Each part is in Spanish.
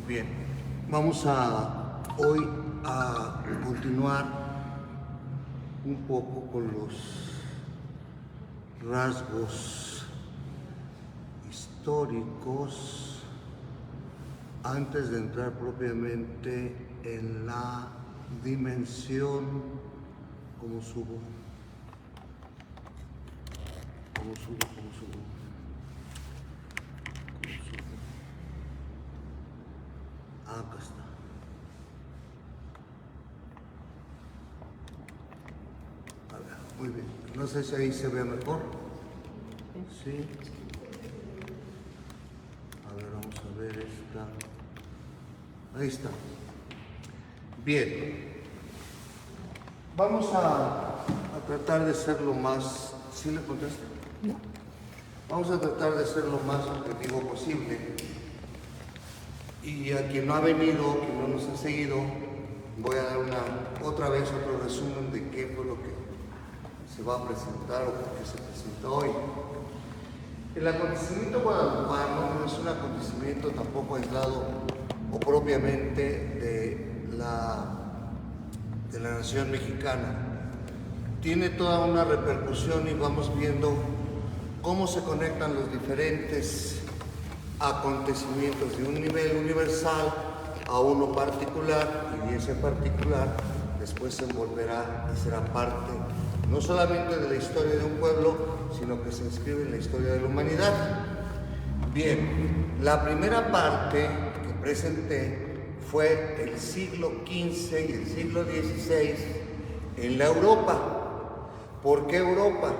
Bien, vamos hoy a continuar un poco con los rasgos históricos antes de entrar propiamente en la dimensión como subo. Acá está. A ver, muy bien. No sé si ahí se ve mejor. Sí. A ver, vamos a ver esta. Ahí está. Bien. Vamos a tratar de ser lo más... ¿Sí le contesté? No. Vamos a tratar de ser lo más objetivo posible. Y a quien no ha venido, quien no nos ha seguido, voy a dar otra vez otro resumen de qué fue lo que se va a presentar o por qué se presenta hoy. El acontecimiento guadalupano no es un acontecimiento tampoco aislado o propiamente de la nación mexicana. Tiene toda una repercusión y vamos viendo cómo se conectan los diferentes acontecimientos de un nivel universal a uno particular, y ese particular después se envolverá y será parte no solamente de la historia de un pueblo, sino que se inscribe en la historia de la humanidad. Bien, la primera parte que presenté fue el siglo XV y el siglo XVI en la Europa. ¿Por qué Europa?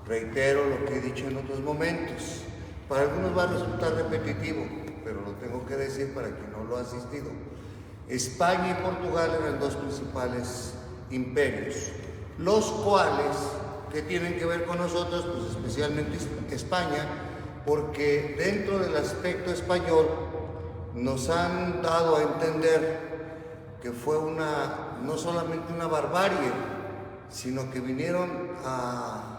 Reitero lo que he dicho en otros momentos. Para algunos va a resultar repetitivo, pero lo tengo que decir para quien no lo ha asistido. España y Portugal eran dos principales imperios, los cuales, que tienen que ver con nosotros, pues especialmente España, porque dentro del aspecto español nos han dado a entender que fue no solamente una barbarie, sino que vinieron a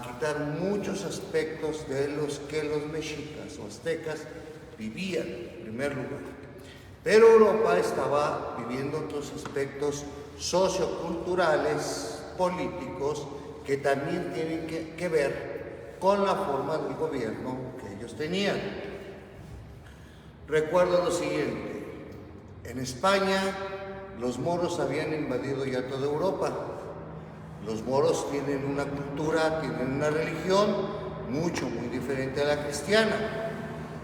quitar muchos aspectos de los que los mexicas o aztecas vivían en primer lugar. Pero Europa estaba viviendo otros aspectos socioculturales, políticos, que también tienen que ver con la forma del gobierno que ellos tenían. Recuerdo lo siguiente: en España los moros habían invadido ya toda Europa. Los moros tienen una cultura, tienen una religión muy diferente a la cristiana.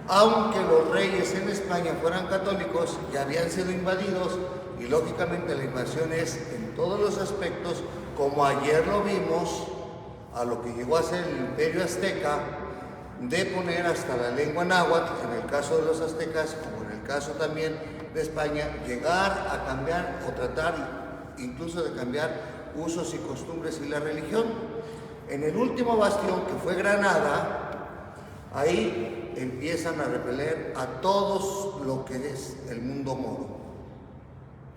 Aunque los reyes en España fueran católicos, ya habían sido invadidos, y lógicamente la invasión es en todos los aspectos, como ayer lo vimos, a lo que llegó a ser el imperio azteca, de poner hasta la lengua náhuatl, en el caso de los aztecas, como en el caso también de España, llegar a cambiar o tratar incluso de cambiar usos y costumbres y la religión. En el último bastión, que fue Granada, ahí empiezan a repeler a todos lo que es el mundo moro.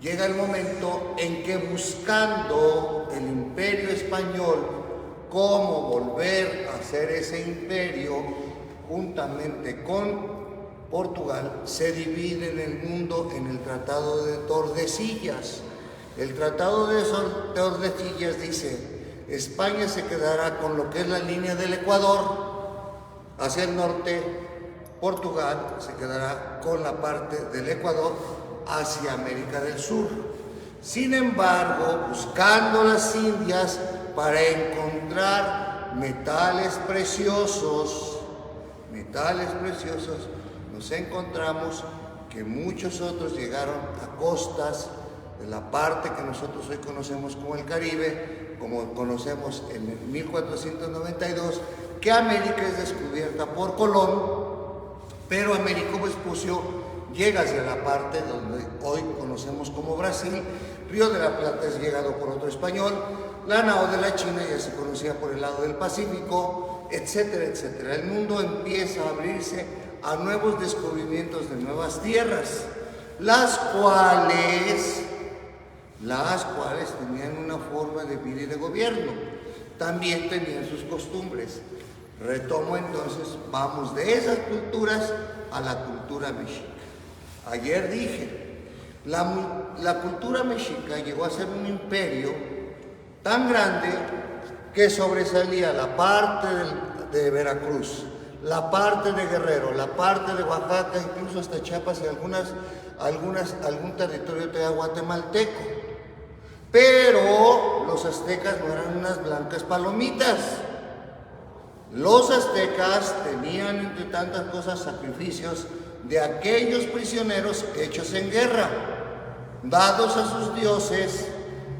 Llega el momento en que, buscando el imperio español cómo volver a ser ese imperio juntamente con Portugal, se divide en el mundo en el Tratado de Tordesillas. El Tratado de Tordesillas dice: España se quedará con lo que es la línea del Ecuador hacia el norte, Portugal se quedará con la parte del Ecuador hacia América del Sur. Sin embargo, buscando las Indias para encontrar metales preciosos, nos encontramos que muchos otros llegaron a costas de la parte que nosotros hoy conocemos como el Caribe, como conocemos en 1492, que América es descubierta por Colón, pero Américo Vespucio llega hacia la parte donde hoy conocemos como Brasil. Río de la Plata es llegado por otro español, la nao de la China ya se conocía por el lado del Pacífico, etcétera, etcétera. El mundo empieza a abrirse a nuevos descubrimientos de nuevas tierras, las cuales tenían una forma de vida y de gobierno, también tenían sus costumbres. Retomo entonces, vamos de esas culturas a la cultura mexica. Ayer dije, la cultura mexica llegó a ser un imperio tan grande que sobresalía la parte de Veracruz, la parte de Guerrero, la parte de Oaxaca, incluso hasta Chiapas y algún territorio guatemalteco. Pero los aztecas no eran unas blancas palomitas. Los aztecas tenían, entre tantas cosas, sacrificios de aquellos prisioneros hechos en guerra, dados a sus dioses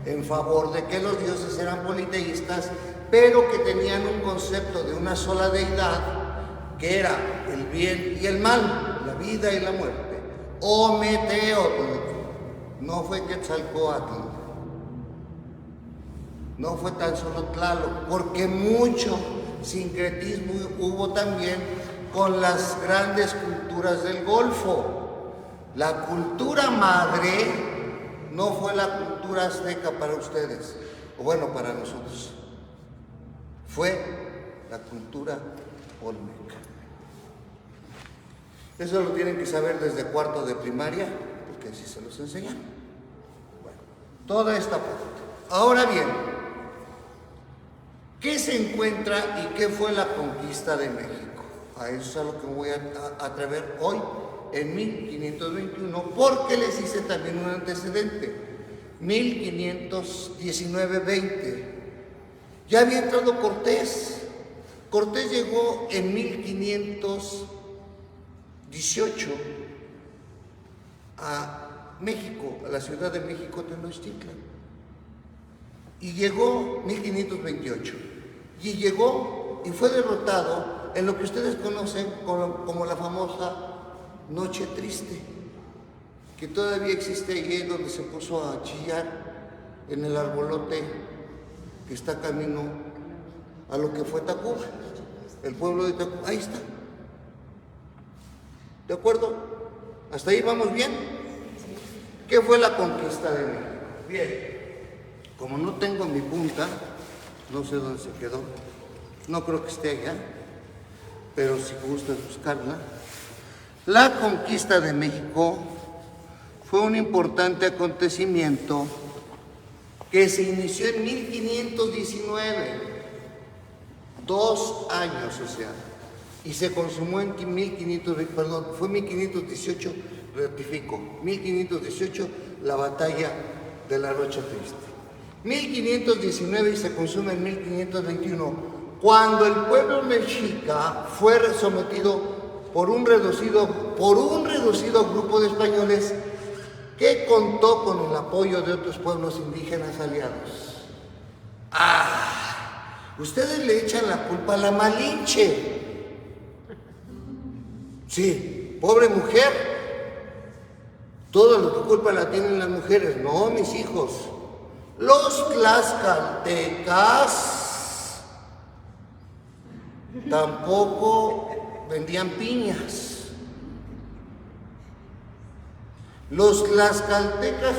en favor de que los dioses eran politeístas, pero que tenían un concepto de una sola deidad, que era el bien y el mal, la vida y la muerte. Ometeotl, no fue Quetzalcóatl, no fue tan solo Tlaloc, porque mucho sincretismo hubo también con las grandes culturas del Golfo. La cultura madre no fue la cultura azteca para ustedes, o bueno, para nosotros. Fue la cultura olmeca. Eso lo tienen que saber desde cuarto de primaria, porque así se los enseñan. Bueno, toda esta parte. Ahora bien, ¿qué se encuentra y qué fue la conquista de México? A eso es a lo que me voy a atrever hoy, en 1521, porque les hice también un antecedente. 1519-20. Ya había entrado Cortés. Cortés llegó en 1518 a México, a la Ciudad de México, Tenochtitlan. Y llegó 1528. Y llegó y fue derrotado en lo que ustedes conocen como la famosa Noche Triste, que todavía existe allí, donde se puso a chillar en el arbolote que está camino a lo que fue Tacuba, el pueblo de Tacuba. Ahí está. ¿De acuerdo? ¿Hasta ahí vamos bien? ¿Qué fue la conquista de México? Bien, como no tengo mi punta, no sé dónde se quedó, no creo que esté allá, pero si gustas buscarla. La conquista de México fue un importante acontecimiento que se inició en 1519, 2 años, o sea, y se consumó en 1518, rectifico, 1518, la batalla de la Noche Triste. 1519 y se consume en 1521, cuando el pueblo mexica fue sometido por un reducido grupo de españoles que contó con el apoyo de otros pueblos indígenas aliados. Ustedes le echan la culpa a la Malinche. Sí, pobre mujer. Todo lo que culpa la tienen las mujeres. No, mis hijos. Los tlaxcaltecas tampoco vendían piñas. Los tlaxcaltecas,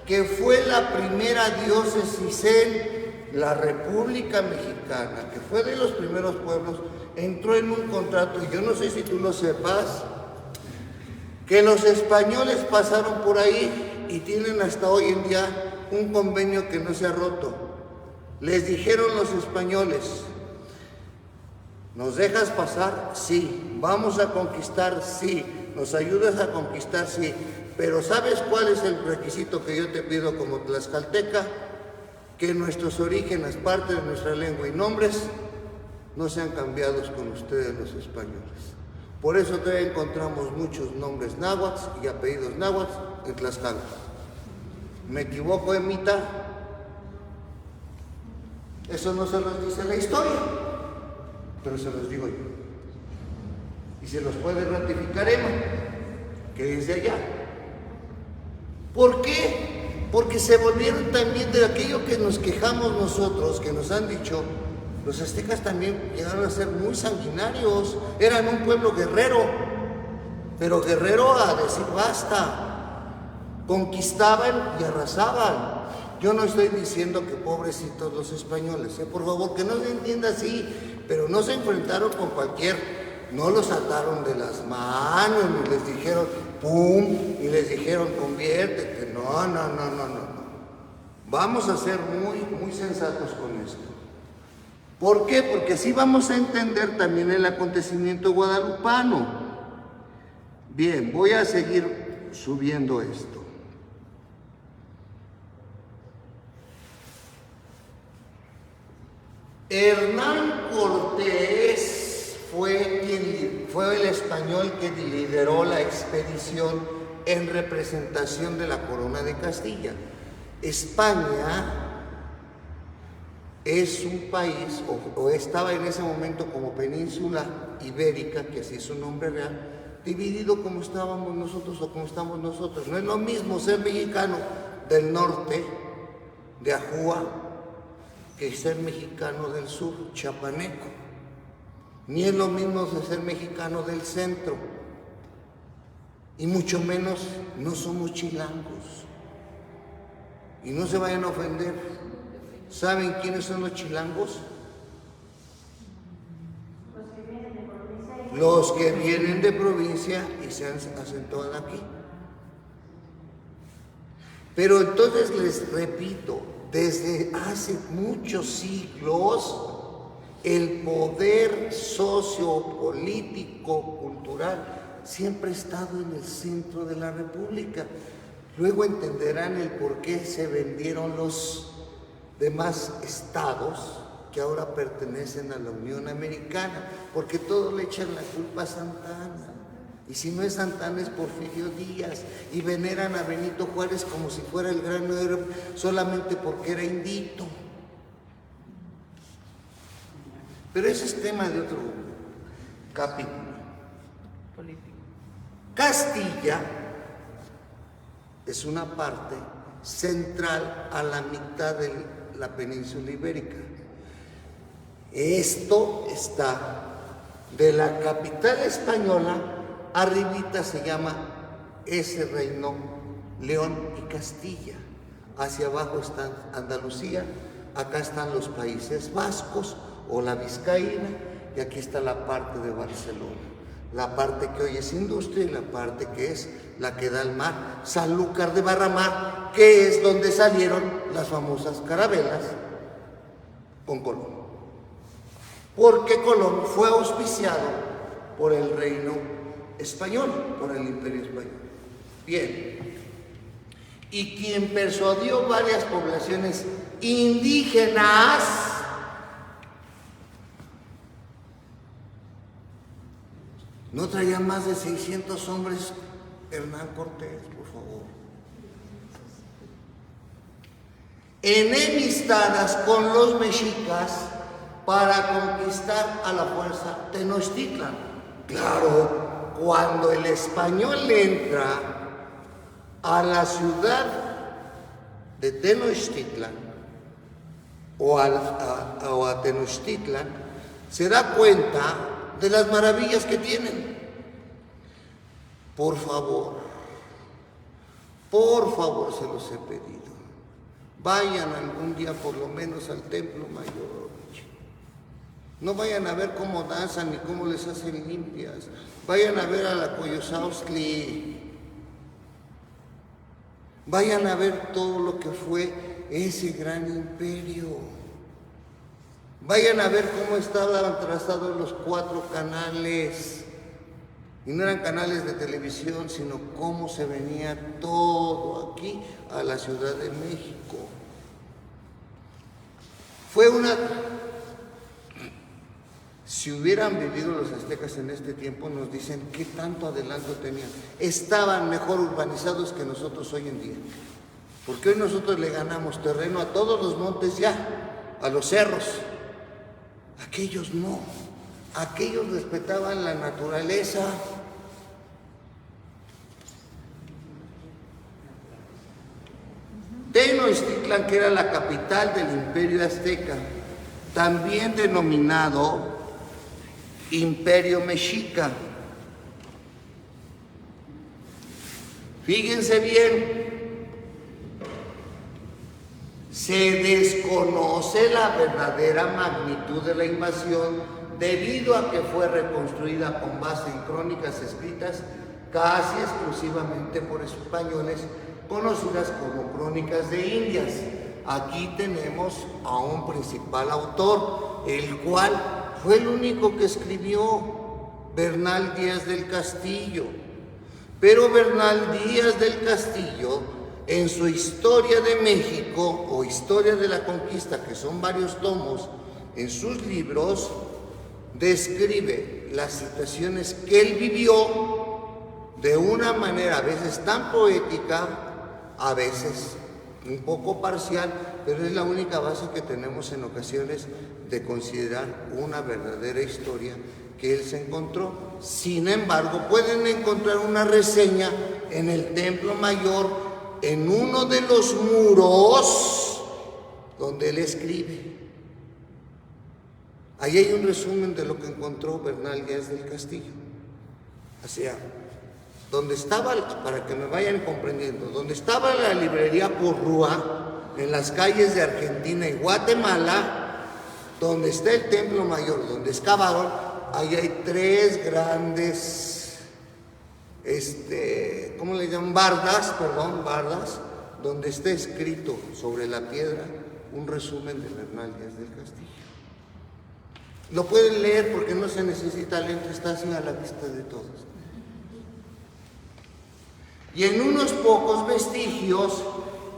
que fue la primera diócesis en la República Mexicana, que fue de los primeros pueblos, entró en un contrato, y yo no sé si tú lo sepas, que los españoles pasaron por ahí y tienen hasta hoy en día un convenio que no se ha roto. Les dijeron los españoles: ¿nos dejas pasar? Sí. ¿Vamos a conquistar? Sí. ¿Nos ayudas a conquistar? Sí. Pero ¿sabes cuál es el requisito que yo te pido como tlaxcalteca? Que nuestros orígenes, parte de nuestra lengua y nombres, no sean cambiados con ustedes los españoles. Por eso todavía encontramos muchos nombres náhuatl y apellidos náhuatl en Tlaxcala. ¿Me equivoco, Emita? Eso no se los dice la historia, pero se los digo yo. Y se los puede ratificar Emma, que es de allá. ¿Por qué? Porque se volvieron también de aquello que nos quejamos nosotros, que nos han dicho, los aztecas también llegaron a ser muy sanguinarios, eran un pueblo guerrero, pero guerrero a decir basta, conquistaban y arrasaban. Yo no estoy diciendo que pobrecitos los españoles, por favor, que no se entienda así, pero no se enfrentaron con cualquier No los ataron de las manos, ni les dijeron pum, y les dijeron conviértete. No. Vamos a ser muy sensatos con esto. ¿Por qué? Porque así vamos a entender también el acontecimiento guadalupano. Bien, voy a seguir subiendo esto. Hernán Cortés fue el español que lideró la expedición en representación de la corona de Castilla. España es un país, o estaba en ese momento como península ibérica, que así es su nombre real, dividido como estábamos nosotros o como estamos nosotros. No es lo mismo ser mexicano del norte, de Ajúa, que ser mexicano del sur, chiapaneco. Ni es lo mismo ser mexicano del centro. Y mucho menos no somos chilangos. Y no se vayan a ofender. ¿Saben quiénes son los chilangos? Los que vienen de provincia y se han asentado aquí. Pero entonces les repito, desde hace muchos siglos, el poder sociopolítico, cultural, siempre ha estado en el centro de la República. Luego entenderán el por qué se vendieron los demás estados que ahora pertenecen a la Unión Americana, porque todos le echan la culpa a Santa Anna. Y si no es Santa Anna es Porfirio Díaz, y veneran a Benito Juárez como si fuera el gran héroe solamente porque era indito. Pero ese es tema de otro capítulo. Castilla es una parte central a la mitad de la península ibérica. Esto está de la capital española, arribita se llama ese reino León y Castilla. Hacia abajo está Andalucía, acá están los Países Vascos o la Vizcaína, y aquí está la parte de Barcelona. La parte que hoy es industria y la parte que es la que da al mar, Sanlúcar de Barramar, que es donde salieron las famosas carabelas con Colón. Porque Colón fue auspiciado por el reino español, por el imperio español. Bien, y quien persuadió varias poblaciones indígenas no traía más de 600 hombres Hernán Cortés, por favor. Enemistadas con los mexicas para conquistar a la fuerza Tenochtitlan. Claro, cuando el español entra a la ciudad de Tenochtitlan o a Tenochtitlan, se da cuenta de las maravillas que tienen. Por favor, se los he pedido. Vayan algún día por lo menos al Templo Mayor. No vayan a ver cómo danzan ni cómo les hacen limpias. Vayan a ver a la Coyosautli. Vayan a ver todo lo que fue ese gran imperio. Vayan a ver cómo estaban trazados los 4 canales. Y no eran canales de televisión, sino cómo se venía todo aquí a la Ciudad de México. Fue una... Si hubieran vivido los aztecas en este tiempo, nos dicen qué tanto adelanto tenían. Estaban mejor urbanizados que nosotros hoy en día. Porque hoy nosotros le ganamos terreno a todos los montes ya, a los cerros. Aquellos no. Aquellos respetaban la naturaleza. Tenochtitlan, que era la capital del Imperio Azteca, también denominado Imperio Mexica. Fíjense bien, se desconoce la verdadera magnitud de la invasión debido a que fue reconstruida con base en crónicas escritas casi exclusivamente por españoles, conocidas como Crónicas de Indias. Aquí tenemos a un principal autor, el cual fue el único que escribió, Bernal Díaz del Castillo. Pero Bernal Díaz del Castillo, en su Historia de México o Historia de la Conquista, que son varios tomos, en sus libros describe las situaciones que él vivió de una manera a veces tan poética, a veces un poco parcial, pero es la única base que tenemos en ocasiones de considerar una verdadera historia que él se encontró. Sin embargo, pueden encontrar una reseña en el Templo Mayor, en uno de los muros donde él escribe. Ahí hay un resumen de lo que encontró Bernal Díaz del Castillo. O sea, donde estaba, para que me vayan comprendiendo, donde estaba la librería Porrúa, en las calles de Argentina y Guatemala, donde está el Templo Mayor, donde excavaron, ahí hay tres grandes, ¿cómo le llaman? Bardas, donde está escrito sobre la piedra un resumen de Bernal Díaz del Castillo. Lo pueden leer porque no se necesita lente, está así a la vista de todos. Y en unos pocos vestigios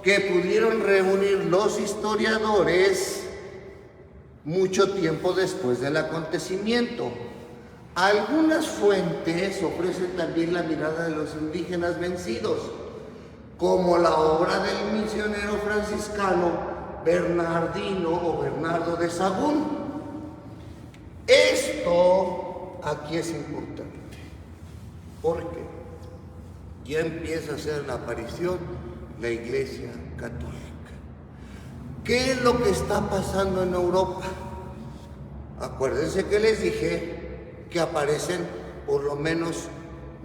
que pudieron reunir los historiadores mucho tiempo después del acontecimiento. Algunas fuentes ofrecen también la mirada de los indígenas vencidos, como la obra del misionero franciscano Bernardino o Bernardo de Sahagún. Esto aquí es importante, porque ya empieza a hacer la aparición la Iglesia Católica. ¿Qué es lo que está pasando en Europa? Acuérdense que les dije que aparecen por lo menos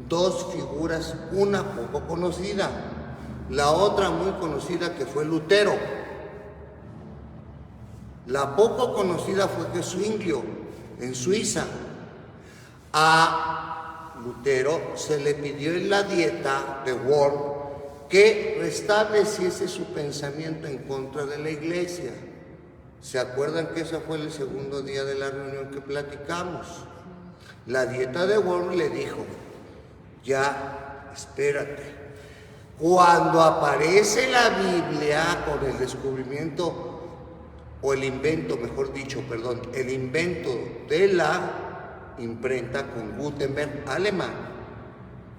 dos figuras, una poco conocida, la otra muy conocida que fue Lutero. La poco conocida fue que Zwinglio, en Suiza. A Lutero se le pidió en la dieta de Worms que restableciese su pensamiento en contra de la Iglesia. ¿Se acuerdan que ese fue el segundo día de la reunión que platicamos? La dieta de Worms le dijo, ya, espérate. Cuando aparece la Biblia con el descubrimiento, o el invento, mejor dicho, perdón, el invento de la imprenta con Gutenberg alemán,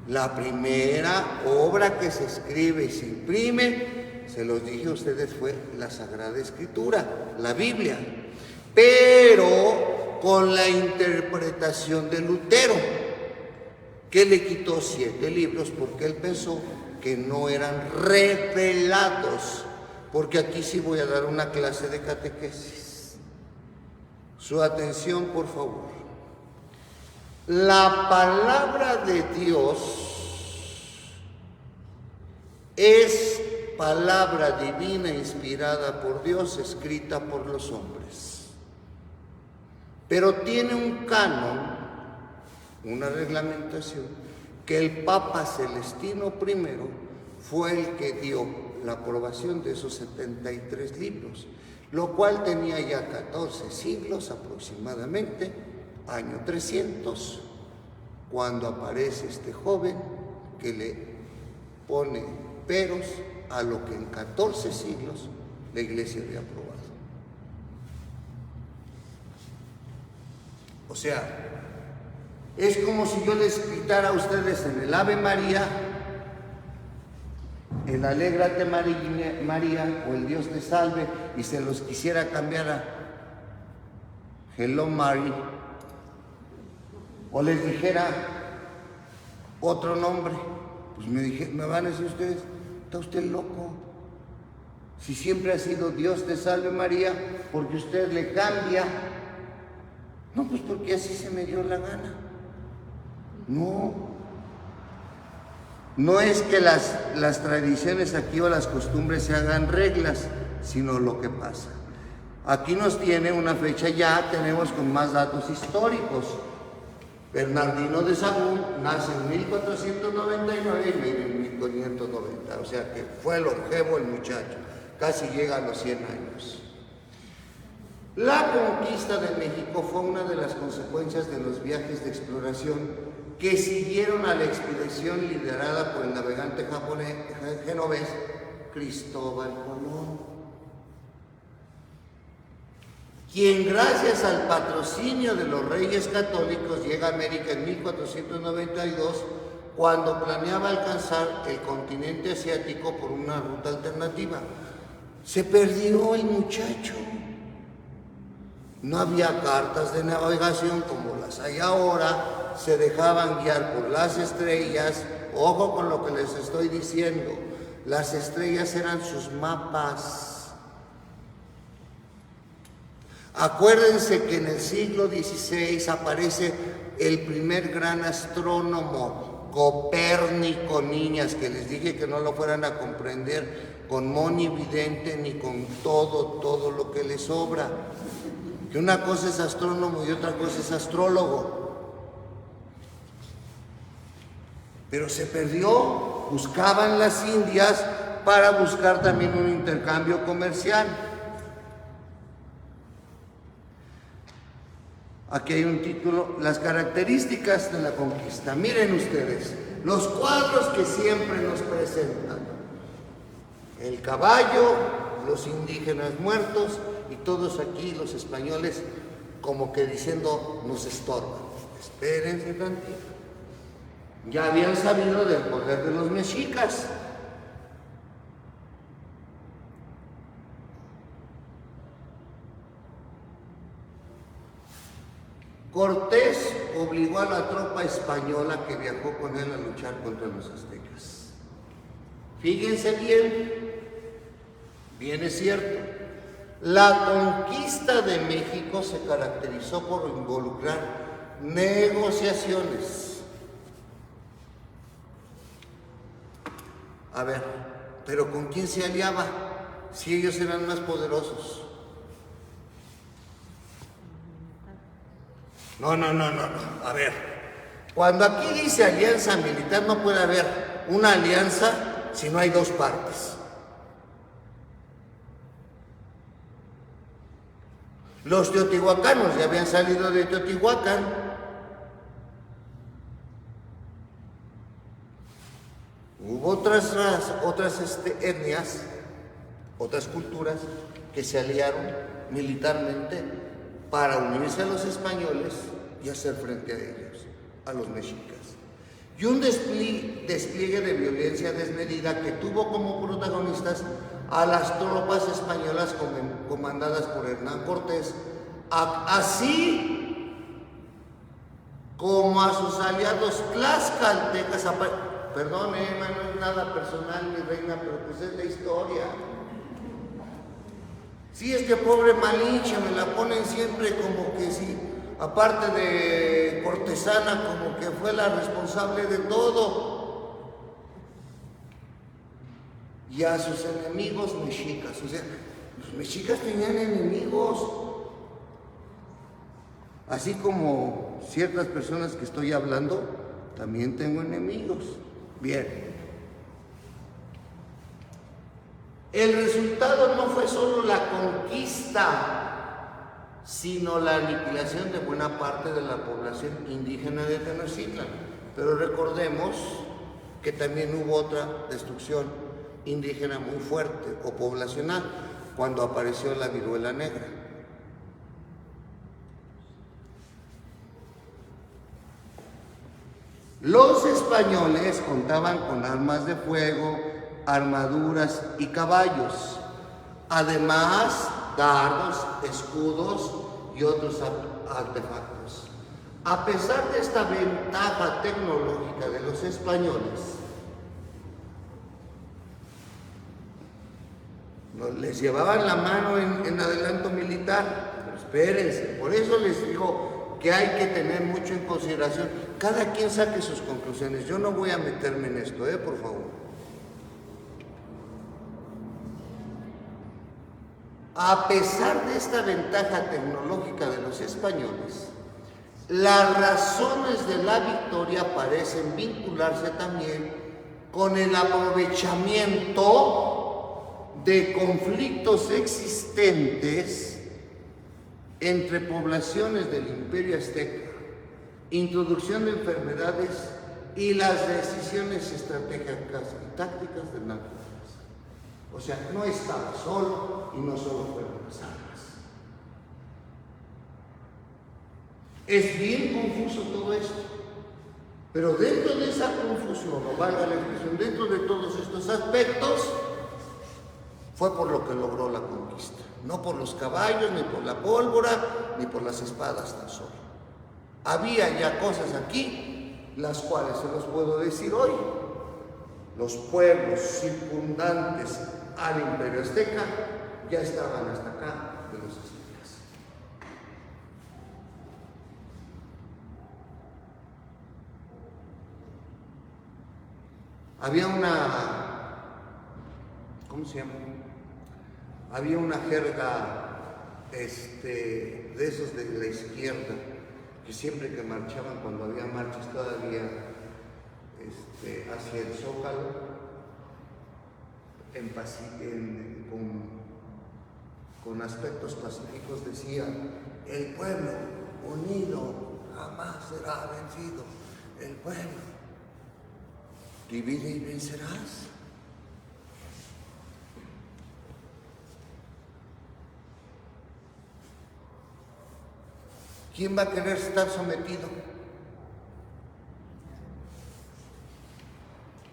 la primera obra que se escribe y se imprime, se los dije a ustedes, fue la Sagrada Escritura, la Biblia, pero con la interpretación de Lutero, que le quitó 7 libros porque él pensó que no eran revelados, porque aquí sí voy a dar una clase de catequesis. Su atención, por favor. La palabra de Dios es palabra divina inspirada por Dios, escrita por los hombres. Pero tiene un canon, una reglamentación, que el Papa Celestino I fue el que dio la aprobación de esos 73 libros, lo cual tenía ya 14 siglos aproximadamente, año 300, cuando aparece este joven que le pone peros a lo que en 14 siglos la Iglesia había aprobado. O sea, es como si yo les gritara a ustedes en el Ave María, el Alégrate María o el Dios te salve, y se los quisiera cambiar a Hello Mary, o les dijera otro nombre, pues me van a decir ustedes, está usted loco. Si siempre ha sido Dios te salve María, porque usted le cambia. No, pues porque así se me dio la gana. No es que las tradiciones aquí o las costumbres se hagan reglas, sino lo que pasa. Aquí nos tiene una fecha, ya tenemos con más datos históricos. Bernardino de Sahagún nace en 1499 y muere en 1590, o sea que fue longevo el muchacho, casi llega a los 100 años. La conquista de México fue una de las consecuencias de los viajes de exploración que siguieron a la expedición liderada por el navegante genovés Cristóbal Colón, quien gracias al patrocinio de los reyes católicos llega a América en 1492, cuando planeaba alcanzar el continente asiático por una ruta alternativa. Se perdió el muchacho. No había cartas de navegación como las hay ahora, se dejaban guiar por las estrellas. Ojo con lo que les estoy diciendo, las estrellas eran sus mapas. Acuérdense que en el siglo XVI aparece el primer gran astrónomo, Copérnico, niñas, que les dije que no lo fueran a comprender con monividente ni con todo lo que les sobra. Que una cosa es astrónomo y otra cosa es astrólogo. Pero se perdió, buscaban las Indias para buscar también un intercambio comercial. Aquí hay un título, las características de la conquista. Miren ustedes, los cuadros que siempre nos presentan. El caballo, los indígenas muertos y todos aquí los españoles como que diciendo nos estorban. Espérense tantito. Ya habían sabido del poder de los mexicas. Cortés obligó a la tropa española que viajó con él a luchar contra los aztecas. Fíjense bien es cierto, la conquista de México se caracterizó por involucrar negociaciones. A ver, ¿pero con quién se aliaba si ellos eran más poderosos? No. A ver, cuando aquí dice alianza militar, no puede haber una alianza si no hay dos partes. Los teotihuacanos ya habían salido de Teotihuacán. Hubo otras etnias, otras culturas que se aliaron militarmente para unirse a los españoles y hacer frente a ellos, a los mexicas. Y un despliegue de violencia desmedida que tuvo como protagonistas a las tropas españolas comandadas por Hernán Cortés, así como a sus aliados tlaxcaltecas. Perdón, no es nada personal, mi reina, pero pues es la historia. Sí, es que pobre Malinche me la ponen siempre como que sí, aparte de cortesana, como que fue la responsable de todo. Y a sus enemigos mexicas, o sea, los mexicas tenían enemigos, así como ciertas personas que estoy hablando, también tengo enemigos. Bien. El resultado no fue solo la conquista, sino la aniquilación de buena parte de la población indígena de Tenochtitlan. Pero recordemos que también hubo otra destrucción indígena muy fuerte o poblacional cuando apareció la viruela negra. Los españoles contaban con armas de fuego, armaduras y caballos, además dardos, escudos y otros artefactos. A pesar de esta ventaja tecnológica de los españoles, les llevaban la mano en adelanto militar. Pero espérense, por eso les digo que hay que tener mucho en consideración. Cada quien saque sus conclusiones. Yo no voy a meterme en esto, por favor. A pesar de esta ventaja tecnológica de los españoles, las razones de la victoria parecen vincularse también con el aprovechamiento de conflictos existentes entre poblaciones del Imperio Azteca, introducción de enfermedades y las decisiones estratégicas y tácticas del narcotráfico. O sea, no estaba solo y no solo fueron las armas. Es bien confuso todo esto, pero dentro de esa confusión, o valga la expresión, dentro de todos estos aspectos, fue por lo que logró la conquista. No por los caballos, ni por la pólvora, ni por las espadas tan solo. Había ya cosas aquí, las cuales se los puedo decir hoy. Los pueblos circundantes al Imperio Azteca ya estaban hasta acá de los aztecas. Había ¿cómo se llama? Había una jerga de esos de la izquierda, que siempre que marchaban, cuando había marchas todavía hacia el Zócalo, con aspectos pacíficos decían: el pueblo unido jamás será vencido, el pueblo divide y vencerás. ¿Quién va a querer estar sometido?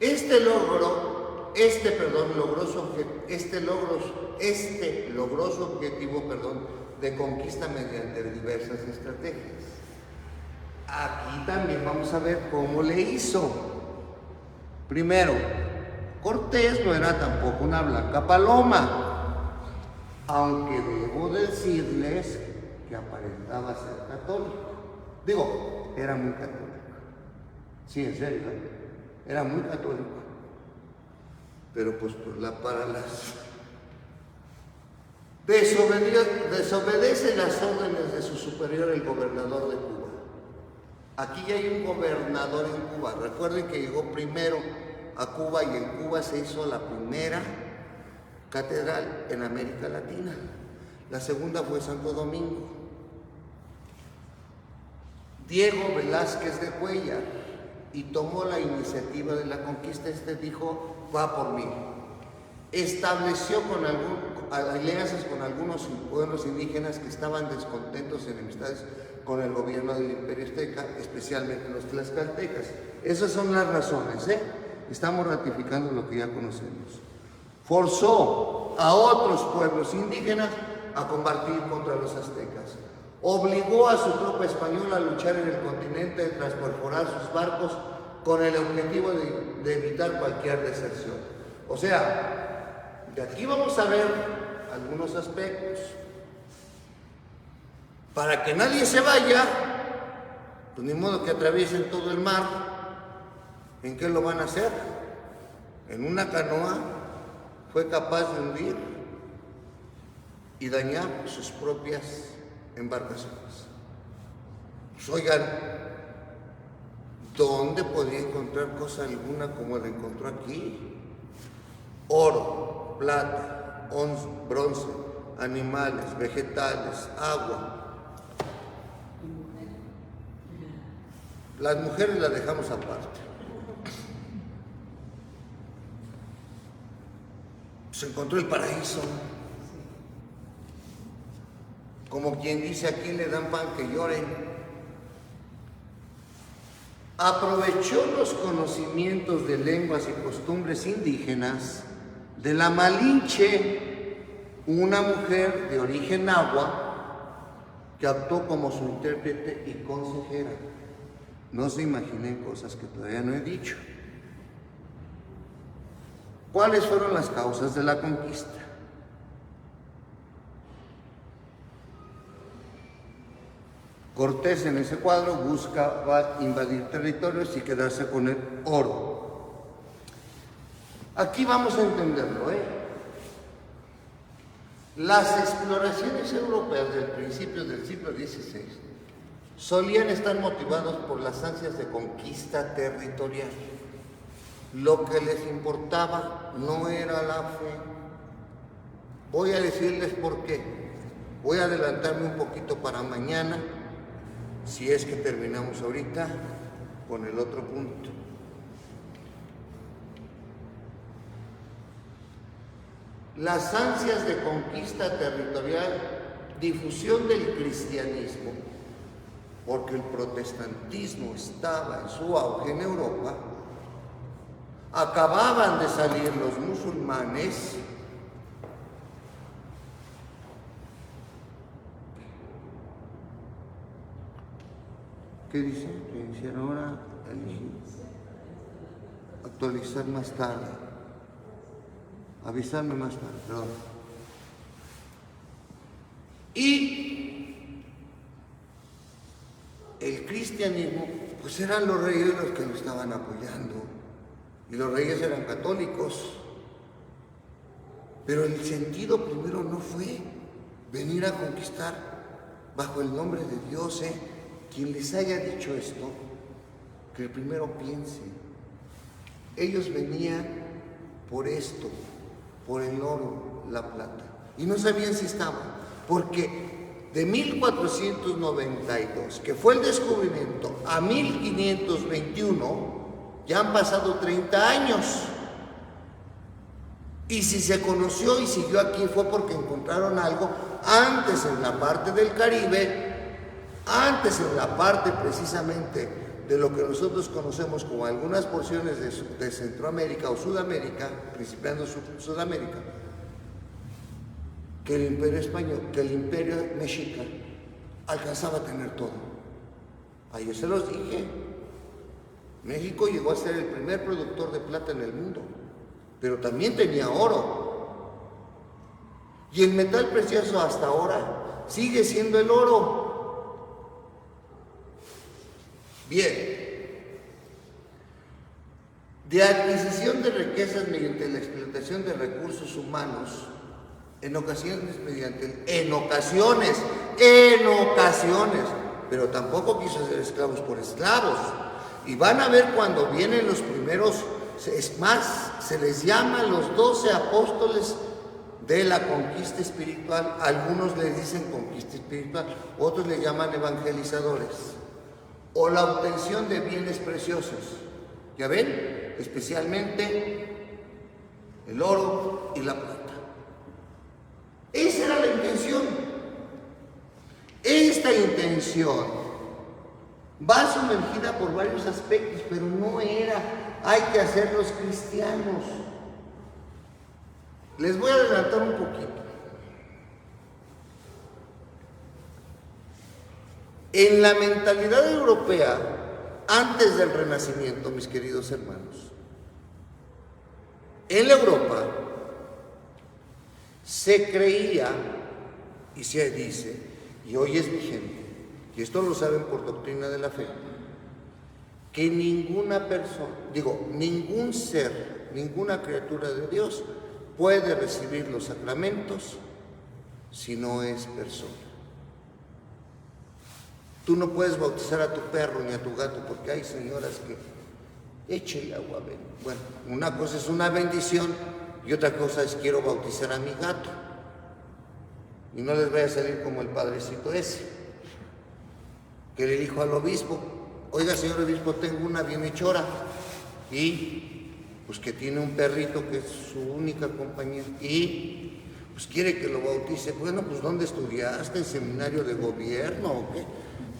Este logró su objetivo de conquista mediante diversas estrategias. Aquí también vamos a ver cómo le hizo. Primero, Cortés no era tampoco una blanca paloma, aunque debo decirles que aparentaba ser católico. Digo, era muy católico. Sí, en serio, era muy católico. Pero pues para las... Desobedece las órdenes de su superior, el gobernador de Cuba. Aquí ya hay un gobernador en Cuba. Recuerden que llegó primero a Cuba y en Cuba se hizo la primera catedral en América Latina. La segunda fue Santo Domingo. Diego Velázquez de Cuellar, y tomó la iniciativa de la conquista. Dijo: va por mí. Estableció alianzas con algunos pueblos indígenas que estaban descontentos y enemistades con el gobierno del Imperio Azteca, especialmente los tlaxcaltecas. Esas son las razones, Estamos ratificando lo que ya conocemos. Forzó a otros pueblos indígenas a combatir contra los aztecas. Obligó a su tropa española a luchar en el continente tras perforar sus barcos con el objetivo de evitar cualquier deserción. O sea, de aquí vamos a ver algunos aspectos. Para que nadie se vaya, pues ni modo que atraviesen todo el mar. ¿En qué lo van a hacer? En una canoa fue capaz de hundir y dañar sus propias embarcaciones. Pues oigan, ¿dónde podía encontrar cosa alguna como la encontró aquí? Oro, plata, bronce, animales, vegetales, agua. Las mujeres las dejamos aparte. Se encontró el paraíso. Como quien dice: aquí le dan pan que lloren. Aprovechó los conocimientos de lenguas y costumbres indígenas de la Malinche, una mujer de origen nahua que actuó como su intérprete y consejera. No se imaginen cosas que todavía no he dicho. ¿Cuáles fueron las causas de la conquista? Cortés en ese cuadro buscaba invadir territorios y quedarse con el oro. Aquí vamos a entenderlo, Las exploraciones europeas del principio del siglo XVI solían estar motivados por las ansias de conquista territorial. Lo que les importaba no era la fe. Voy a decirles por qué. Voy a adelantarme un poquito para mañana, si es que terminamos ahorita con el otro punto. Las ansias de conquista territorial, difusión del cristianismo, porque el protestantismo estaba en su auge en Europa, acababan de salir los musulmanes, ¿qué dice? Reiniciar ahora, actualizar más tarde. Avisarme más tarde, perdón. Y el cristianismo, pues eran los reyes los que lo estaban apoyando. Y los reyes eran católicos. Pero el sentido primero no fue venir a conquistar bajo el nombre de Dios. Quien les haya dicho esto, que primero piense. Ellos venían por esto, por el oro, la plata. Y no sabían si estaba, porque de 1492, que fue el descubrimiento, a 1521, ya han pasado 30 años. Y si se conoció y siguió aquí fue porque encontraron algo antes en la parte del Caribe, antes en la parte precisamente de lo que nosotros conocemos como algunas porciones de Centroamérica o Sudamérica, principiando Sudamérica, que el imperio español, que el imperio mexica alcanzaba a tener todo. Ayer se los dije, México llegó a ser el primer productor de plata en el mundo, pero también tenía oro. Y el metal precioso hasta ahora sigue siendo el oro. Bien, de adquisición de riquezas mediante la explotación de recursos humanos, en ocasiones, pero tampoco quiso hacer esclavos por esclavos. Y van a ver cuando vienen los primeros, es más, se les llama los 12 apóstoles de la conquista espiritual. Algunos les dicen conquista espiritual, otros le llaman evangelizadores. O la obtención de bienes preciosos. ¿Ya ven? Especialmente el oro y la plata. Esa era la intención. Esta intención va sumergida por varios aspectos, pero no era, hay que hacerlos cristianos. Les voy a adelantar un poquito. En la mentalidad europea, antes del Renacimiento, mis queridos hermanos, en la Europa se creía, y se dice, y hoy es vigente, y esto lo saben por doctrina de la fe, que ninguna persona, ningún ser, ninguna criatura de Dios puede recibir los sacramentos si no es persona. Tú no puedes bautizar a tu perro ni a tu gato porque hay señoras que échale agua. Bueno, una cosa es una bendición y otra cosa es quiero bautizar a mi gato. Y no les vaya a salir como el padrecito ese, que le dijo al obispo, oiga señor obispo, tengo una bienhechora y pues que tiene un perrito que es su única compañía y pues quiere que lo bautice. Bueno, pues ¿dónde estudiaste? ¿En seminario de gobierno o qué?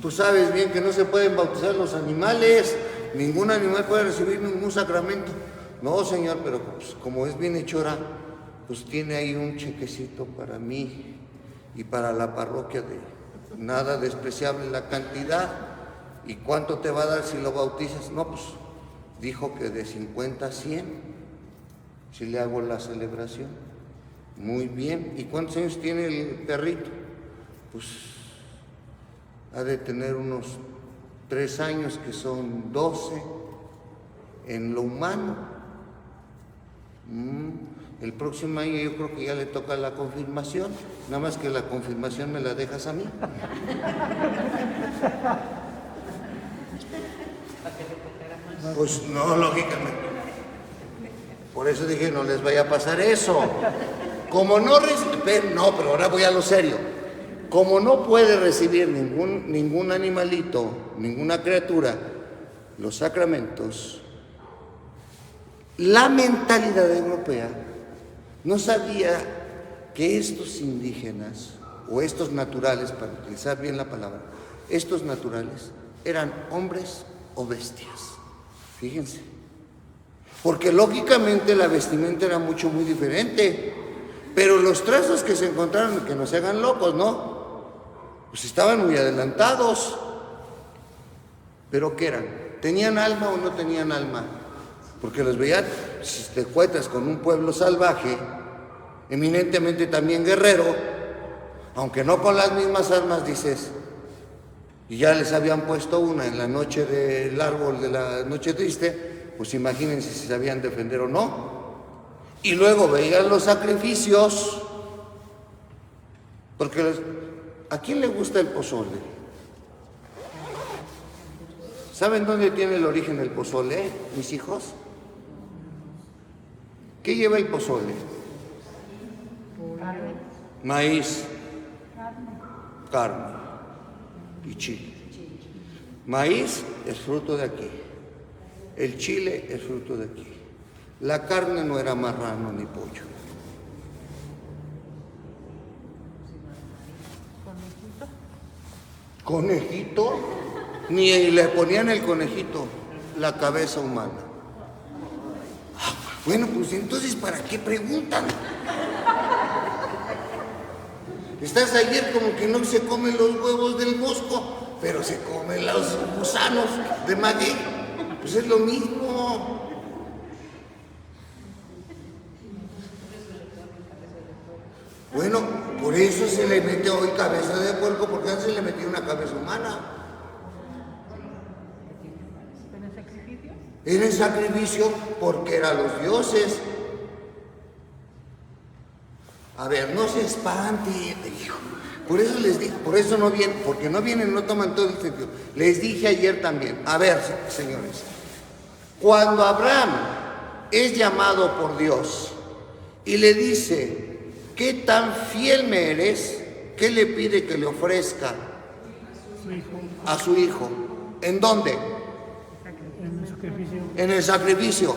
Tú sabes bien que no se pueden bautizar los animales, ningún animal puede recibir ningún sacramento. No, señor, pero pues, como es bienhechora, pues tiene ahí un chequecito para mí y para la parroquia de nada despreciable la cantidad. ¿Y cuánto te va a dar si lo bautizas? No, pues dijo que de 50 a 100, si le hago la celebración. Muy bien. ¿Y cuántos años tiene el perrito? Pues ha de tener unos 3 años, que son 12 en lo humano. El próximo año yo creo que ya le toca la confirmación, nada más que la confirmación me la dejas a mí. Pues no, lógicamente. Por eso dije, no les vaya a pasar eso. Como no no, pero ahora voy a lo serio. Como no puede recibir ningún animalito, ninguna criatura, los sacramentos, la mentalidad europea no sabía que estos indígenas, o estos naturales, para utilizar bien la palabra, estos naturales eran hombres o bestias. Fíjense. Porque lógicamente la vestimenta era muy diferente. Pero los trazos que se encontraron, que no se hagan locos, ¿no? Pues estaban muy adelantados. ¿Pero qué eran? ¿Tenían alma o no tenían alma? Porque los veían, si te encuentras con un pueblo salvaje, eminentemente también guerrero, aunque no con las mismas armas, dices, y ya les habían puesto una en la noche del árbol de la noche triste, pues imagínense si sabían defender o no. Y luego veían los sacrificios, porque ¿a quién le gusta el pozole? ¿Saben dónde tiene el origen el pozole, mis hijos? ¿Qué lleva el pozole? Maíz, carne y chile. Maíz es fruto de aquí, el chile es fruto de aquí. La carne no era marrano ni pollo. ¿Conejito? Ni le ponían el conejito, la cabeza humana. Bueno, pues entonces, ¿para qué preguntan? Estás ayer como que no se comen los huevos del mosco, pero se comen los gusanos de maguey. Pues es lo mismo. Bueno, por eso se le mete hoy cabeza de puerco, porque antes se le metía una cabeza humana. ¿En el sacrificio? En el sacrificio, porque eran los dioses. A ver, no se espante, hijo. Por eso les dije, por eso no vienen, porque no vienen, no toman todo el sentido. Les dije ayer también, a ver, señores, cuando Abraham es llamado por Dios y le dice, ¿qué tan fiel me eres? ¿Qué le pide que le ofrezca a su hijo? ¿En dónde? En el sacrificio. En el sacrificio.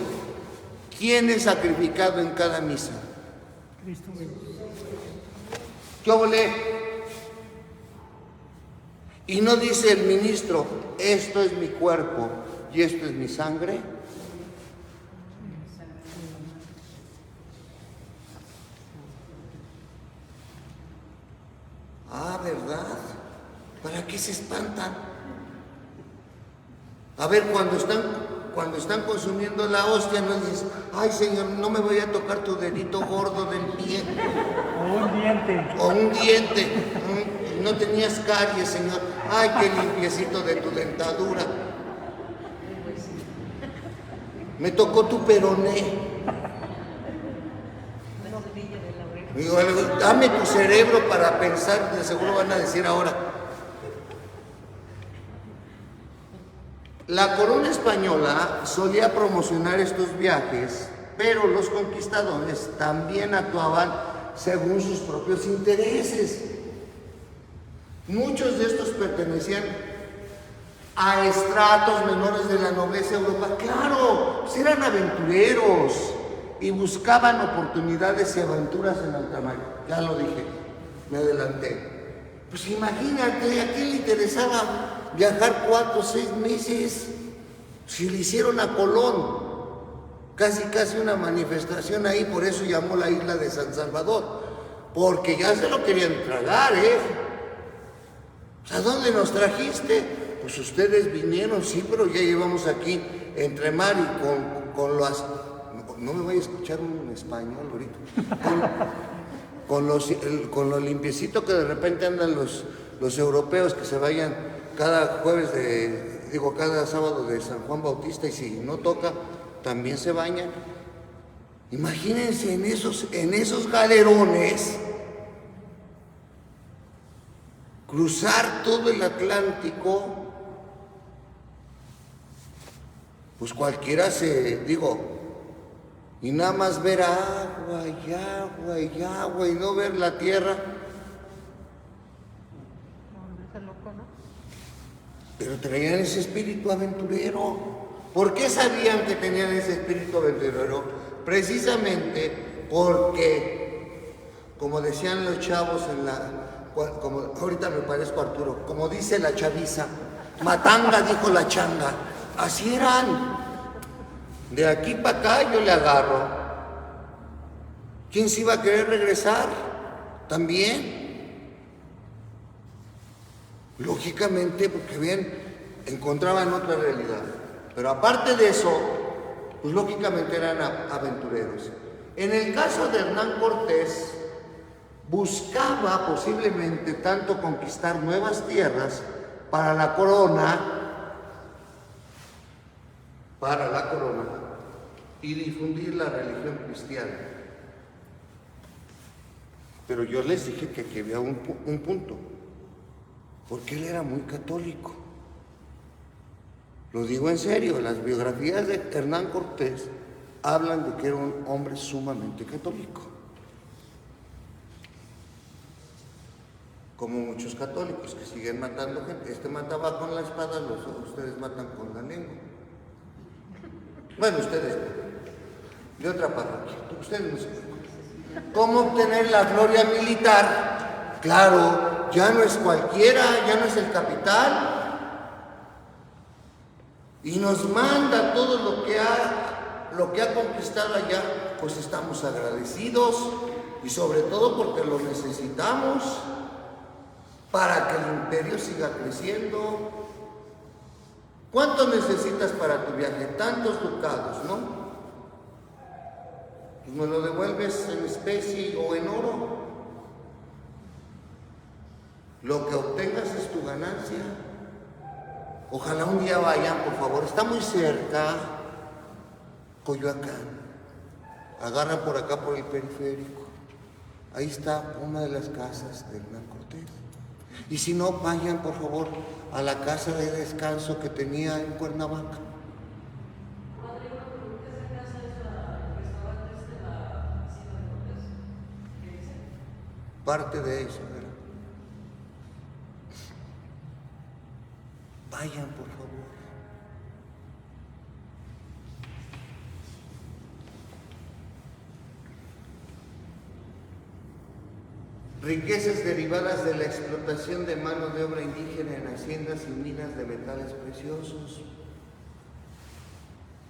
¿Quién es sacrificado en cada misa? Cristo. Yo volé. Y no dice el ministro, esto es mi cuerpo y esto es mi sangre. Ah, ¿verdad? ¿Para qué se espantan? A ver, cuando están consumiendo la hostia, no dices, ay Señor, no me voy a tocar tu dedito gordo del pie. O un diente. O un diente. No tenías caries, Señor. Ay, qué limpiecito de tu dentadura. Me tocó tu peroné. Digo, dame tu cerebro para pensar, de seguro van a decir ahora. La corona española solía promocionar estos viajes, pero los conquistadores también actuaban según sus propios intereses. Muchos de estos pertenecían a estratos menores de la nobleza europea. Claro, pues eran aventureros y buscaban oportunidades y aventuras en alta mar. Ya lo dije, me adelanté. Pues imagínate, ¿a quién le interesaba viajar 4 o 6 meses? Si le hicieron a Colón, casi una manifestación ahí, por eso llamó la isla de San Salvador, porque ya se lo querían tragar, ¿A dónde nos trajiste? Pues ustedes vinieron, sí, pero ya llevamos aquí entre mar y con las... No me voy a escuchar un español ahorita. Con lo limpiecito que de repente andan los europeos que se vayan cada cada sábado de San Juan Bautista, y si no toca, también se bañan. Imagínense en esos galerones cruzar todo el Atlántico. Pues cualquiera y nada más ver agua y agua y agua y no ver la tierra. Pero traían ese espíritu aventurero. ¿Por qué sabían que tenían ese espíritu aventurero? Precisamente porque, como decían los chavos como ahorita me parezco a Arturo, como dice la chaviza, matanga dijo la changa. Así eran. De aquí para acá yo le agarro. ¿Quién se iba a querer regresar? También. Lógicamente, porque bien, encontraban otra realidad. Pero aparte de eso, pues lógicamente eran aventureros. En el caso de Hernán Cortés, buscaba posiblemente tanto conquistar nuevas tierras para la corona y difundir la religión cristiana. Pero yo les dije que aquí había un punto, porque él era muy católico. Lo digo en serio, las biografías de Hernán Cortés hablan de que era un hombre sumamente católico. Como muchos católicos que siguen matando gente. Este mataba con la espada, ustedes matan con la lengua. Bueno, ustedes, de otra parroquia, ustedes no se preocupen. ¿Cómo obtener la gloria militar? Claro, ya no es cualquiera, ya no es el capitán. Y nos manda todo lo que ha conquistado allá, pues estamos agradecidos y sobre todo porque lo necesitamos para que el imperio siga creciendo. ¿Cuánto necesitas para tu viaje? Tantos ducados, ¿no? Pues me lo devuelves en especie o en oro. Lo que obtengas es tu ganancia. Ojalá un día vayan, por favor. Está muy cerca, Coyoacán. Agarran por acá por el periférico. Ahí está una de las casas de Hernán Cortés. Y si no, vayan por favor a la casa de descanso que tenía en Cuernavaca. Parte de eso, ¿verdad? Vayan por favor. Riquezas derivadas de la explotación de mano de obra indígena en haciendas y minas de metales preciosos.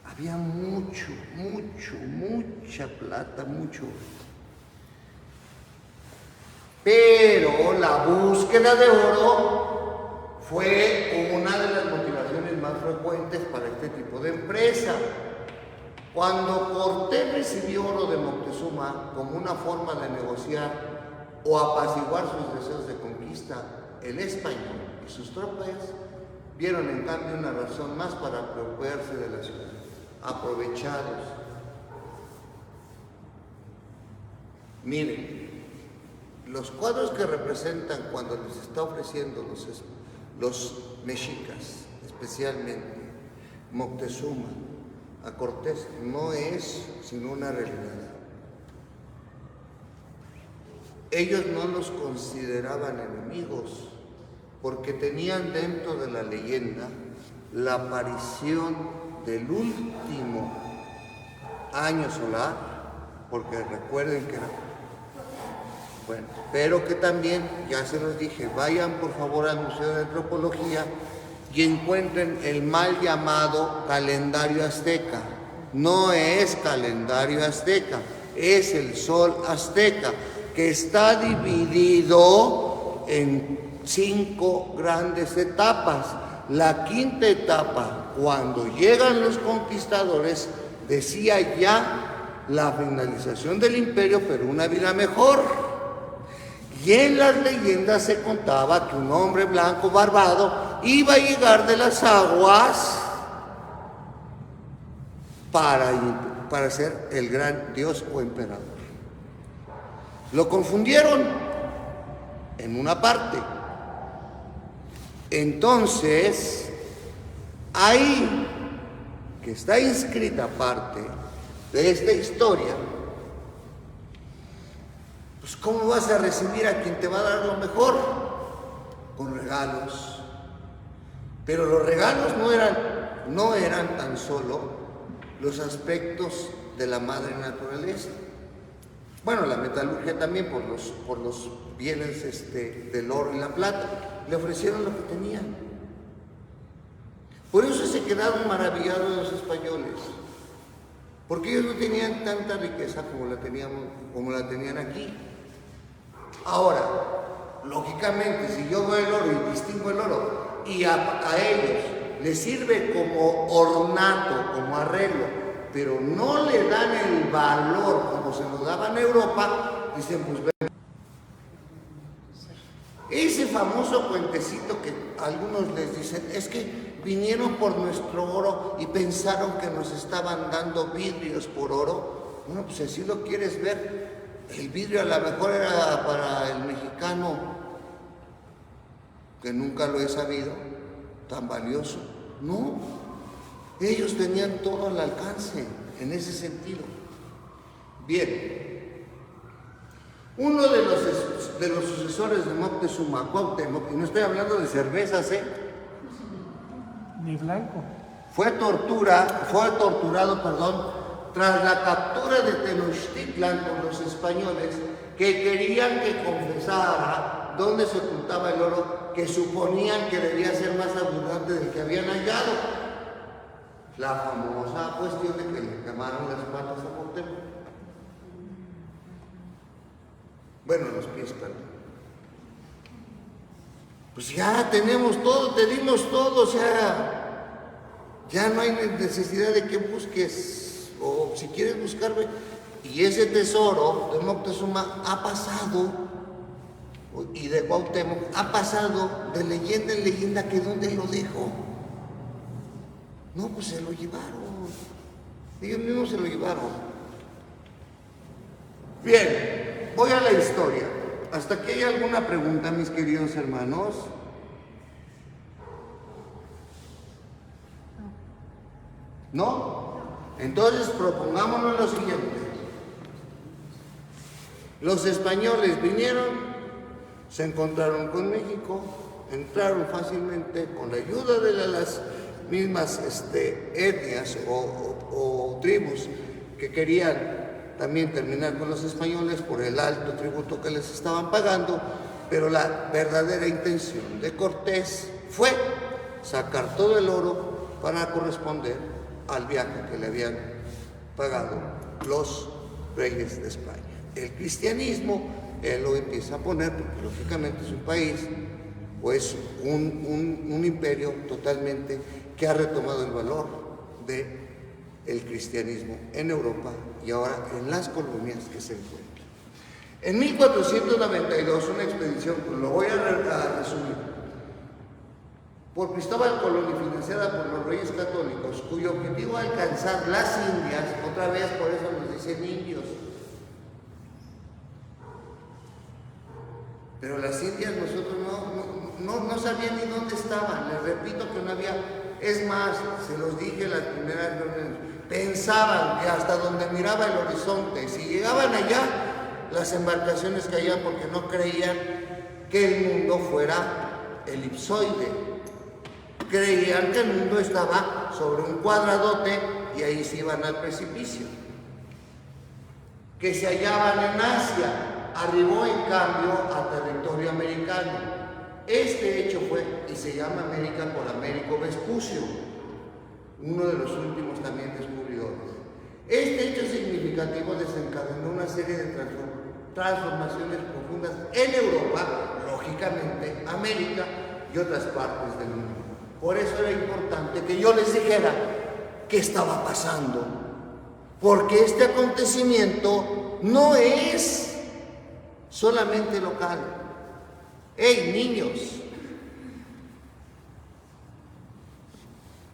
Había mucha plata, mucho. Pero la búsqueda de oro fue una de las motivaciones más frecuentes para este tipo de empresa. Cuando Cortés recibió oro de Moctezuma como una forma de negociar o apaciguar sus deseos de conquista, el español y sus tropas vieron en cambio una razón más para apropiarse de la ciudad. Aprovechados. Miren, los cuadros que representan cuando les está ofreciendo los mexicas, especialmente Moctezuma, a Cortés, no es sino una realidad. Ellos no los consideraban enemigos, porque tenían dentro de la leyenda la aparición del último año solar, porque recuerden que era bueno, pero que también, ya se los dije, vayan por favor al Museo de Antropología y encuentren el mal llamado calendario azteca. No es calendario azteca, es el sol azteca, que está dividido en 5 grandes etapas. La quinta etapa, cuando llegan los conquistadores, decía ya la finalización del imperio, pero una vida mejor. Y en las leyendas se contaba que un hombre blanco barbado iba a llegar de las aguas para ser el gran dios o emperador. Lo confundieron en una parte. Entonces, ahí que está inscrita parte de esta historia, pues ¿cómo vas a recibir a quien te va a dar lo mejor? Con regalos. Pero los regalos no eran tan solo los aspectos de la madre naturaleza. Bueno, la metalurgia también por los bienes del oro y la plata. Le ofrecieron lo que tenían. Por eso se quedaron maravillados los españoles. Porque ellos no tenían tanta riqueza como la tenían aquí. Ahora, lógicamente, si yo veo el oro y distingo el oro y a ellos les sirve como ornato, como arreglo, pero no le dan el valor como se lo daban en Europa, dicen, pues ven. Ese famoso cuentecito que algunos les dicen, es que vinieron por nuestro oro y pensaron que nos estaban dando vidrios por oro. Bueno, pues si así lo quieres ver, el vidrio a lo mejor era para el mexicano, que nunca lo he sabido, tan valioso. No, ellos tenían todo al alcance en ese sentido. Bien, uno de los sucesores de Moctezuma, Cuauhtémoc, y no estoy hablando de cervezas, Ni blanco. fue torturado, tras la captura de Tenochtitlan por los españoles, que querían que confesara dónde se ocultaba el oro, que suponían que debía ser más abundante del que habían hallado. La famosa cuestión de que le quemaron las patas a Cuauhtémoc. Bueno, los pies, perdón. Pues ya tenemos todo, te dimos todo, o sea, ya no hay necesidad de que busques, o si quieres buscarme. Y ese tesoro de Moctezuma ha pasado, y de Cuauhtémoc, ha pasado de leyenda en leyenda, que ¿dónde lo dejó? No, pues se lo llevaron. Ellos mismos se lo llevaron. Bien, voy a la historia. ¿Hasta aquí hay alguna pregunta, mis queridos hermanos? ¿No? Entonces propongámonos lo siguiente. Los españoles vinieron, se encontraron con México, entraron fácilmente con la ayuda de las mismas etnias o tribus que querían también terminar con los españoles por el alto tributo que les estaban pagando, pero la verdadera intención de Cortés fue sacar todo el oro para corresponder al viaje que le habían pagado los reyes de España. El cristianismo, él lo empieza a poner, porque lógicamente es un país, o es un imperio totalmente que ha retomado el valor del cristianismo en Europa y ahora en las colonias que se encuentran. En 1492, una expedición, pues lo voy a resumir, por Cristóbal Colón y financiada por los reyes católicos, cuyo objetivo era alcanzar las Indias, otra vez por eso nos dicen indios. Pero las Indias nosotros no sabían ni dónde estaban. Les repito que no había, es más, se los dije en las primeras reuniones, pensaban que hasta donde miraba el horizonte, si llegaban allá, las embarcaciones caían porque no creían que el mundo fuera elipsoide. Creían que el mundo estaba sobre un cuadradote y ahí se iban al precipicio. Que se hallaban en Asia. Arribó en cambio a territorio americano. Este hecho fue, y se llama América por Américo Vespucio, uno de los últimos también descubridores. Este hecho significativo desencadenó una serie de transformaciones profundas en Europa, lógicamente América y otras partes del mundo. Por eso era importante que yo les dijera qué estaba pasando, porque este acontecimiento no es solamente local. ¡Hey, niños!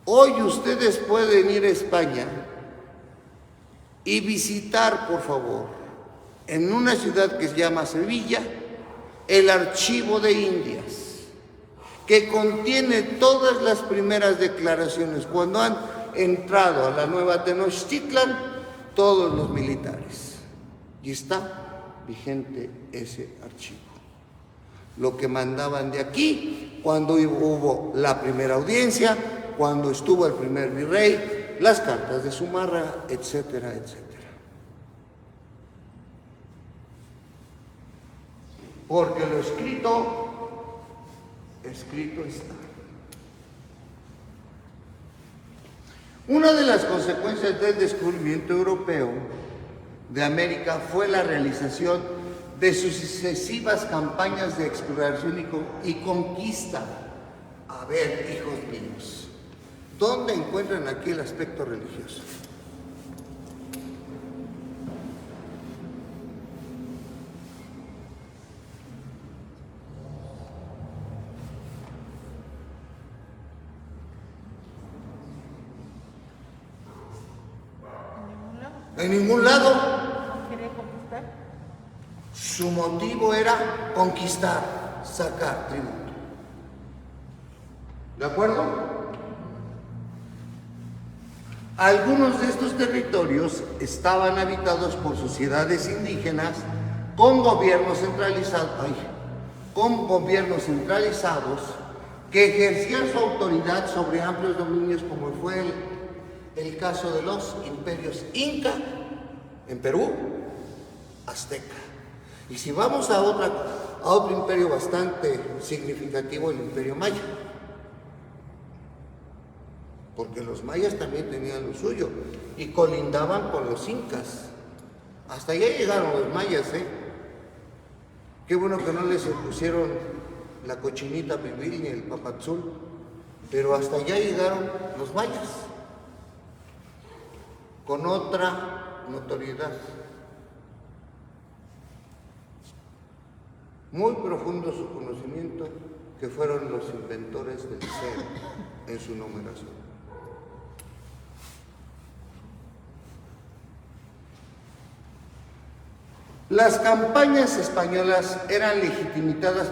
Hoy ustedes pueden ir a España y visitar, por favor, en una ciudad que se llama Sevilla, el Archivo de Indias, que contiene todas las primeras declaraciones cuando han entrado a la nueva Tenochtitlan todos los militares. Y está vigente ese archivo. Lo que mandaban de aquí, cuando hubo la primera audiencia, cuando estuvo el primer virrey, las cartas de Zumárraga, etcétera, etcétera. Porque lo escrito, escrito está. Una de las consecuencias del descubrimiento europeo de América fue la realización de sucesivas campañas de exploración y conquista. A ver, hijos míos, ¿dónde encuentran aquí el aspecto religioso? En ningún lado. ¿Quería conquistar? Su motivo era conquistar, sacar tributo. ¿De acuerdo? Algunos de estos territorios estaban habitados por sociedades indígenas con gobiernos centralizados que ejercían su autoridad sobre amplios dominios, como fue el caso de los imperios Inca en Perú, Azteca. Y si vamos a otro imperio bastante significativo, el imperio Maya, porque los mayas también tenían lo suyo y colindaban con los incas. Hasta allá llegaron los mayas, ¿eh? Qué bueno que no les pusieron la cochinita pibil ni el papadzul, pero hasta allá llegaron los mayas, con otra notoriedad. Muy profundo su conocimiento, que fueron los inventores del cero en su numeración. Las campañas españolas eran legitimadas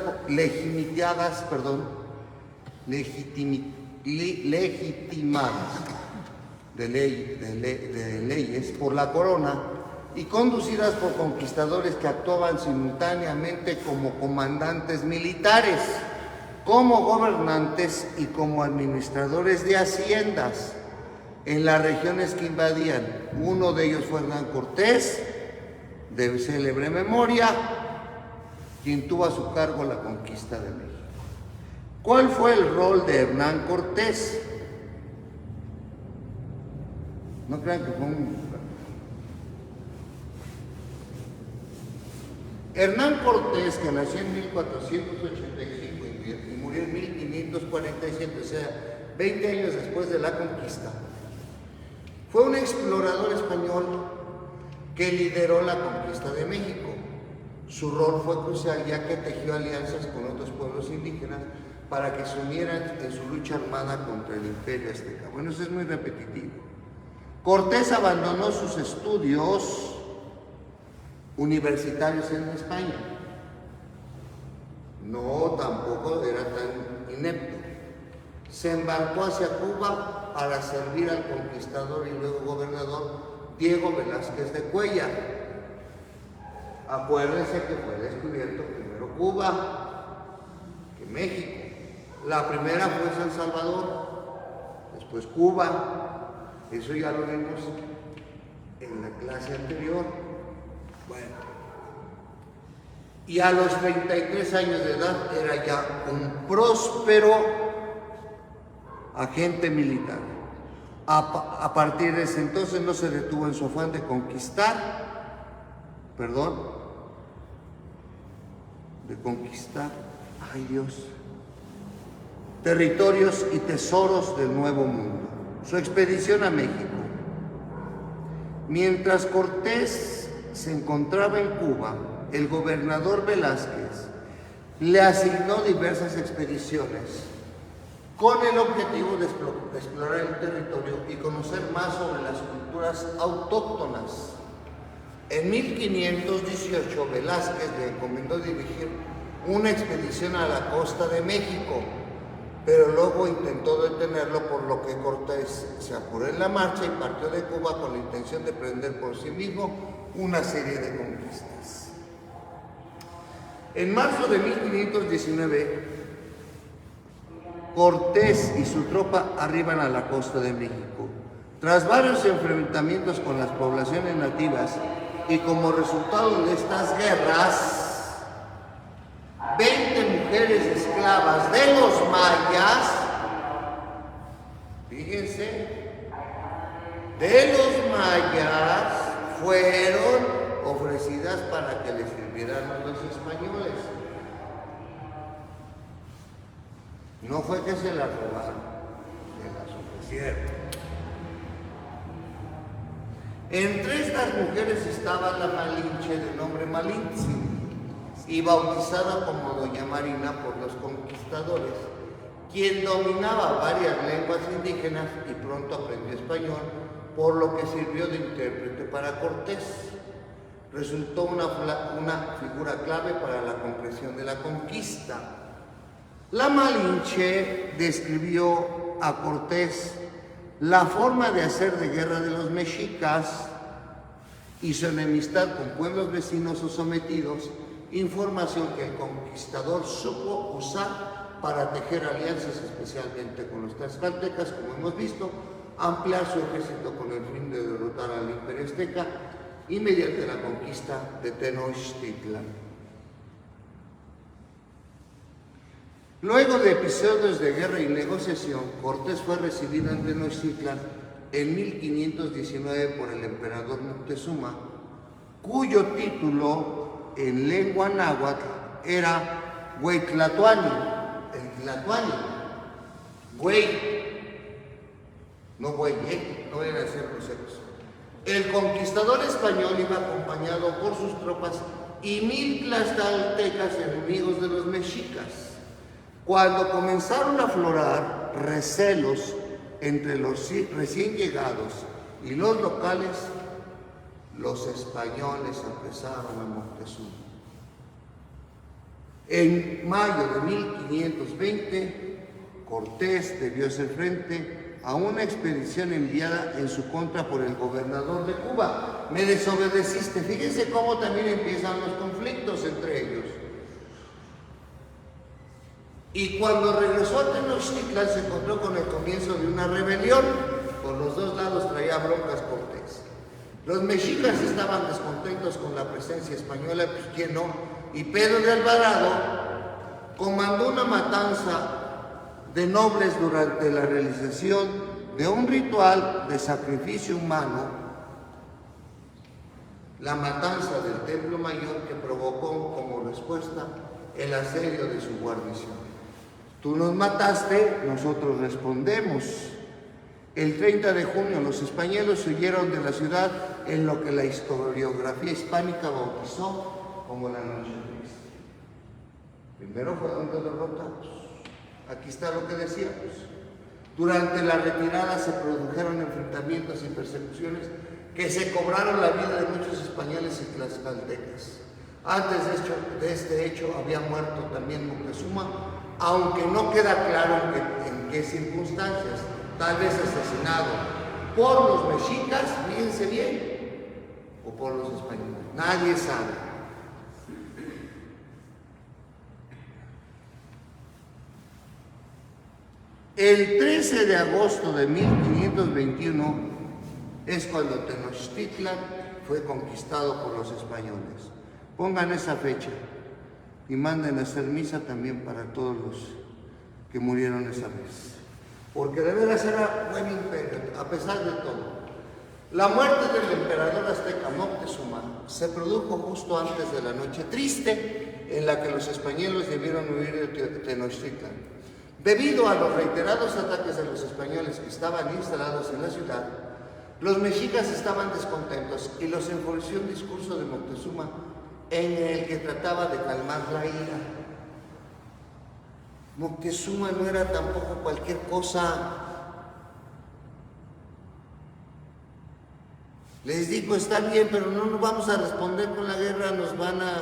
de leyes por la corona y conducidas por conquistadores que actuaban simultáneamente como comandantes militares, como gobernantes y como administradores de haciendas en las regiones que invadían. Uno de ellos fue Hernán Cortés, de célebre memoria, quien tuvo a su cargo la conquista de México. ¿Cuál fue el rol de Hernán Cortés? No crean que fue Hernán Cortés, que nació en 1485 y murió en 1547, o sea, 20 años después de la conquista, fue un explorador español que lideró la conquista de México. Su rol fue crucial, ya que tejió alianzas con otros pueblos indígenas para que se unieran en su lucha armada contra el imperio azteca. Bueno, eso es muy repetitivo. Cortés abandonó sus estudios universitarios en España. No, tampoco era tan inepto. Se embarcó hacia Cuba para servir al conquistador y luego gobernador Diego Velázquez de Cuellar. Acuérdense que fue descubierto primero Cuba que México. La primera fue San Salvador, después Cuba. Eso ya lo vimos en la clase anterior. Bueno, y a los 33 años de edad era ya un próspero agente militar. A partir de ese entonces no se detuvo en su afán de conquistar, ay Dios, territorios y tesoros del Nuevo Mundo. Su expedición a México. Mientras Cortés se encontraba en Cuba, el gobernador Velázquez le asignó diversas expediciones con el objetivo de explorar el territorio y conocer más sobre las culturas autóctonas. En 1518, Velázquez le encomendó dirigir una expedición a la costa de México, pero luego intentó detenerlo, por lo que Cortés se apuró en la marcha y partió de Cuba con la intención de prender por sí mismo una serie de conquistas. En marzo de 1519, Cortés y su tropa arriban a la costa de México. Tras varios enfrentamientos con las poblaciones nativas y como resultado de estas guerras, 20 mujeres esclavas de los mayas, fíjense, de los mayas fueron ofrecidas para que les sirvieran a los españoles. No fue que se las robaron, se las ofrecieron. Entre estas mujeres estaba la Malinche, de nombre Malintzin, y bautizada como Doña Marina por los conquistadores, quien dominaba varias lenguas indígenas y pronto aprendió español, por lo que sirvió de intérprete para Cortés. Resultó una figura clave para la comprensión de la conquista. La Malinche describió a Cortés la forma de hacer de guerra de los mexicas y su enemistad con pueblos vecinos o sometidos, información que el conquistador supo usar para tejer alianzas, especialmente con los tlaxcaltecas, como hemos visto, ampliar su ejército con el fin de derrotar al imperio azteca y mediante la conquista de Tenochtitlan. Luego de episodios de guerra y negociación, Cortés fue recibido en Tenochtitlan en 1519 por el emperador Moctezuma, cuyo título en lengua náhuatl era Hueytlatoani, el Tlatoani, güey, no güey, no era de ser groseros. El conquistador español iba acompañado por sus tropas y 1000 tlaxcaltecas enemigos de los mexicas. Cuando comenzaron a aflorar recelos entre los recién llegados y los locales, los españoles apresaron a Moctezuma. En mayo de 1520, Cortés debió hacer frente a una expedición enviada en su contra por el gobernador de Cuba. Me desobedeciste. Fíjense cómo también empiezan los conflictos entre ellos. Y cuando regresó a Tenochtitlan se encontró con el comienzo de una rebelión. Por los dos lados traía broncas Cortés. Los mexicas estaban descontentos con la presencia española, pues quién no, y Pedro de Alvarado comandó una matanza de nobles durante la realización de un ritual de sacrificio humano, la matanza del Templo Mayor, que provocó como respuesta el asedio de su guarnición. Tú nos mataste, nosotros respondemos. El 30 de junio los españoles huyeron de la ciudad en lo que la historiografía hispánica bautizó como la Noche Triste. Primero fueron derrotados. Aquí está lo que decíamos. Durante la retirada se produjeron enfrentamientos y persecuciones que se cobraron la vida de muchos españoles y tlaxcaltecas. Antes de este hecho había muerto también Moctezuma, aunque no queda claro en qué circunstancias. Tal vez asesinado por los mexicas, fíjense bien, o por los españoles. Nadie sabe. El 13 de agosto de 1521 es cuando Tenochtitlan fue conquistado por los españoles. Pongan esa fecha y manden a hacer misa también para todos los que murieron esa vez. Porque de veras era buen imperio, a pesar de todo. La muerte del emperador azteca Moctezuma se produjo justo antes de la Noche Triste, en la que los españoles debieron huir de Tenochtitlan. Debido a los reiterados ataques de los españoles que estaban instalados en la ciudad, los mexicas estaban descontentos y los enfureció un discurso de Moctezuma en el que trataba de calmar la ira. Moctezuma no era tampoco cualquier cosa. Les digo, está bien, pero no nos vamos a responder con la guerra, nos van a...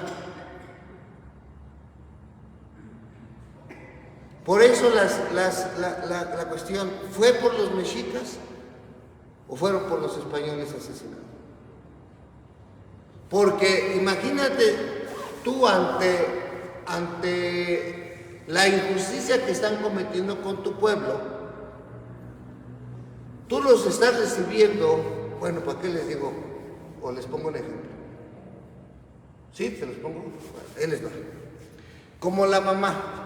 Por eso la cuestión, ¿fue por los mexicas o fueron por los españoles asesinados? Porque imagínate tú ante la injusticia que están cometiendo con tu pueblo, tú los estás recibiendo. Bueno, ¿para qué les digo? O les pongo un ejemplo. ¿Sí? ¿Se los pongo? Bueno, él les va. Como la mamá.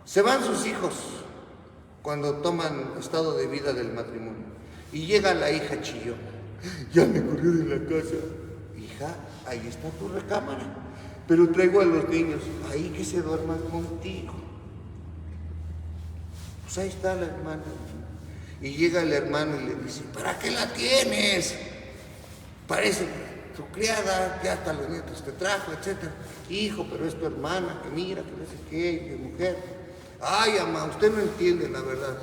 Se van sus hijos cuando toman estado de vida del matrimonio. Y llega la hija chillona. Ya me corrió de la casa. Hija, ahí está tu recámara. Pero traigo a los niños. Ahí que se duerman contigo. Pues ahí está la hermana. Y llega el hermano y le dice, ¿para qué la tienes? Parece tu criada, que hasta los nietos te trajo, etc. Hijo, pero es tu hermana, que mira, que no sé qué, que mujer. Ay, mamá, usted no entiende la verdad.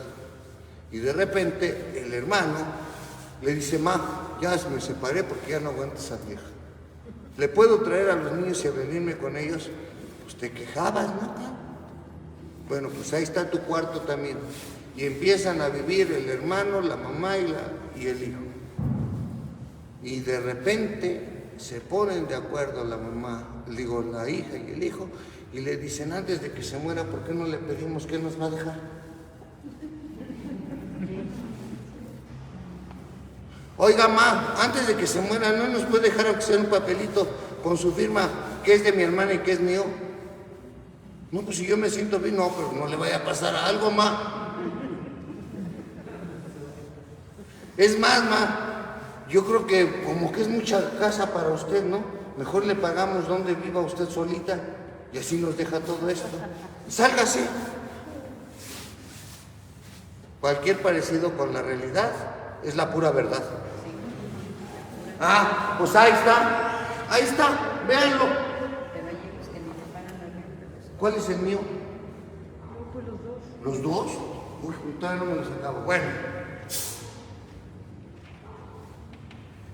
Y de repente el hermano le dice, ma, ya me separé porque ya no aguanto esa vieja. ¿Le puedo traer a los niños y a venirme con ellos? Pues te quejabas, ¿no? Bueno, pues ahí está tu cuarto también. Y empiezan a vivir el hermano, la mamá y el hijo. Y de repente se ponen de acuerdo la mamá, digo, la hija y el hijo, y le dicen, antes de que se muera, ¿por qué no le pedimos qué nos va a dejar? Oiga, ma, antes de que se muera, ¿no nos puede dejar aunque sea un papelito con su firma, que es de mi hermana y que es mío? No, pues si yo me siento bien, no, pero no le vaya a pasar algo, ma. Es más, ma, yo creo que como que es mucha casa para usted, ¿no? Mejor le pagamos donde viva usted solita y así nos deja todo esto. Sálgase. Cualquier parecido con la realidad es la pura verdad. Ah, pues ahí está, véanlo. ¿Cuál es el mío? ¿Los dos? Uy, todavía no me los acabo. Bueno.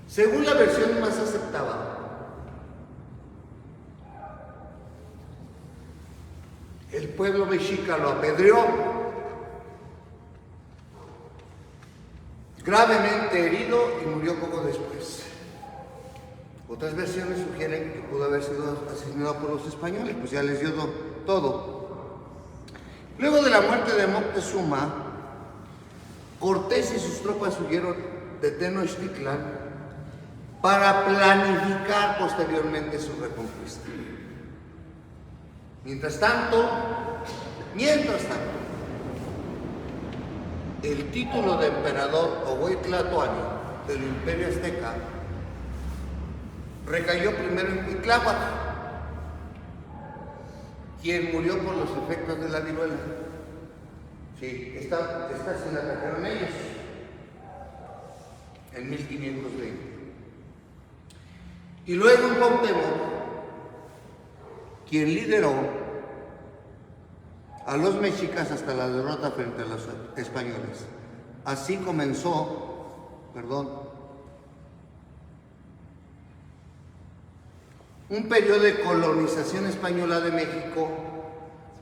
Según la versión más aceptada, el pueblo mexica lo apedreó, gravemente herido y murió poco después. Otras versiones sugieren que pudo haber sido asesinado por los españoles, pues ya les dio todo. Luego de la muerte de Moctezuma, Cortés y sus tropas huyeron de Tenochtitlan para planificar posteriormente su reconquista. Mientras tanto, el título de emperador Ohueytlatóani del Imperio Azteca recayó primero en Cuitláhuac, quien murió por los efectos de la viruela. Sí, esta se la trajeron ellos en 1520. Y luego en Cuauhtémoc, quien lideró a los mexicas hasta la derrota frente a los españoles. Así comenzó, un periodo de colonización española de México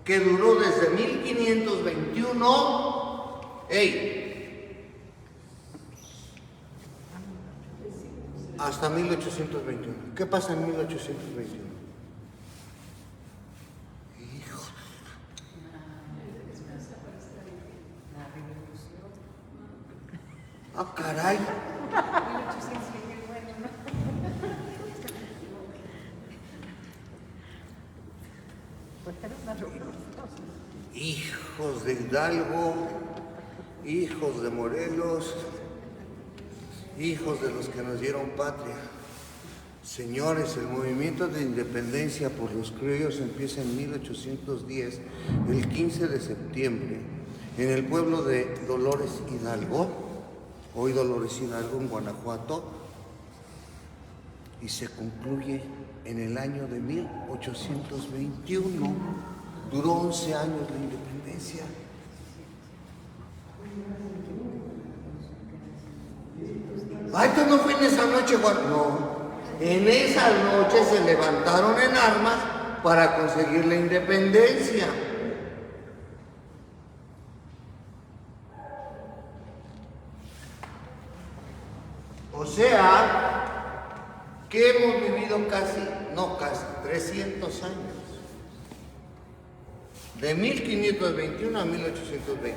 que duró desde 1521, hasta 1821. ¿Qué pasa en 1821? Hijo. Ah, caray. Hijos de Hidalgo, hijos de Morelos, hijos de los que nos dieron patria. Señores, el movimiento de independencia por los criollos empieza en 1810, el 15 de septiembre, en el pueblo de Dolores Hidalgo, hoy Dolores Hidalgo, en Guanajuato, y se concluye en el año de 1821. Duró 11 años la independencia. Ay, ¿tú no fue en esa noche, Juan? No. En esa noche se levantaron en armas para conseguir la independencia. O sea, que hemos vivido casi 300 años. De 1521 a 1821.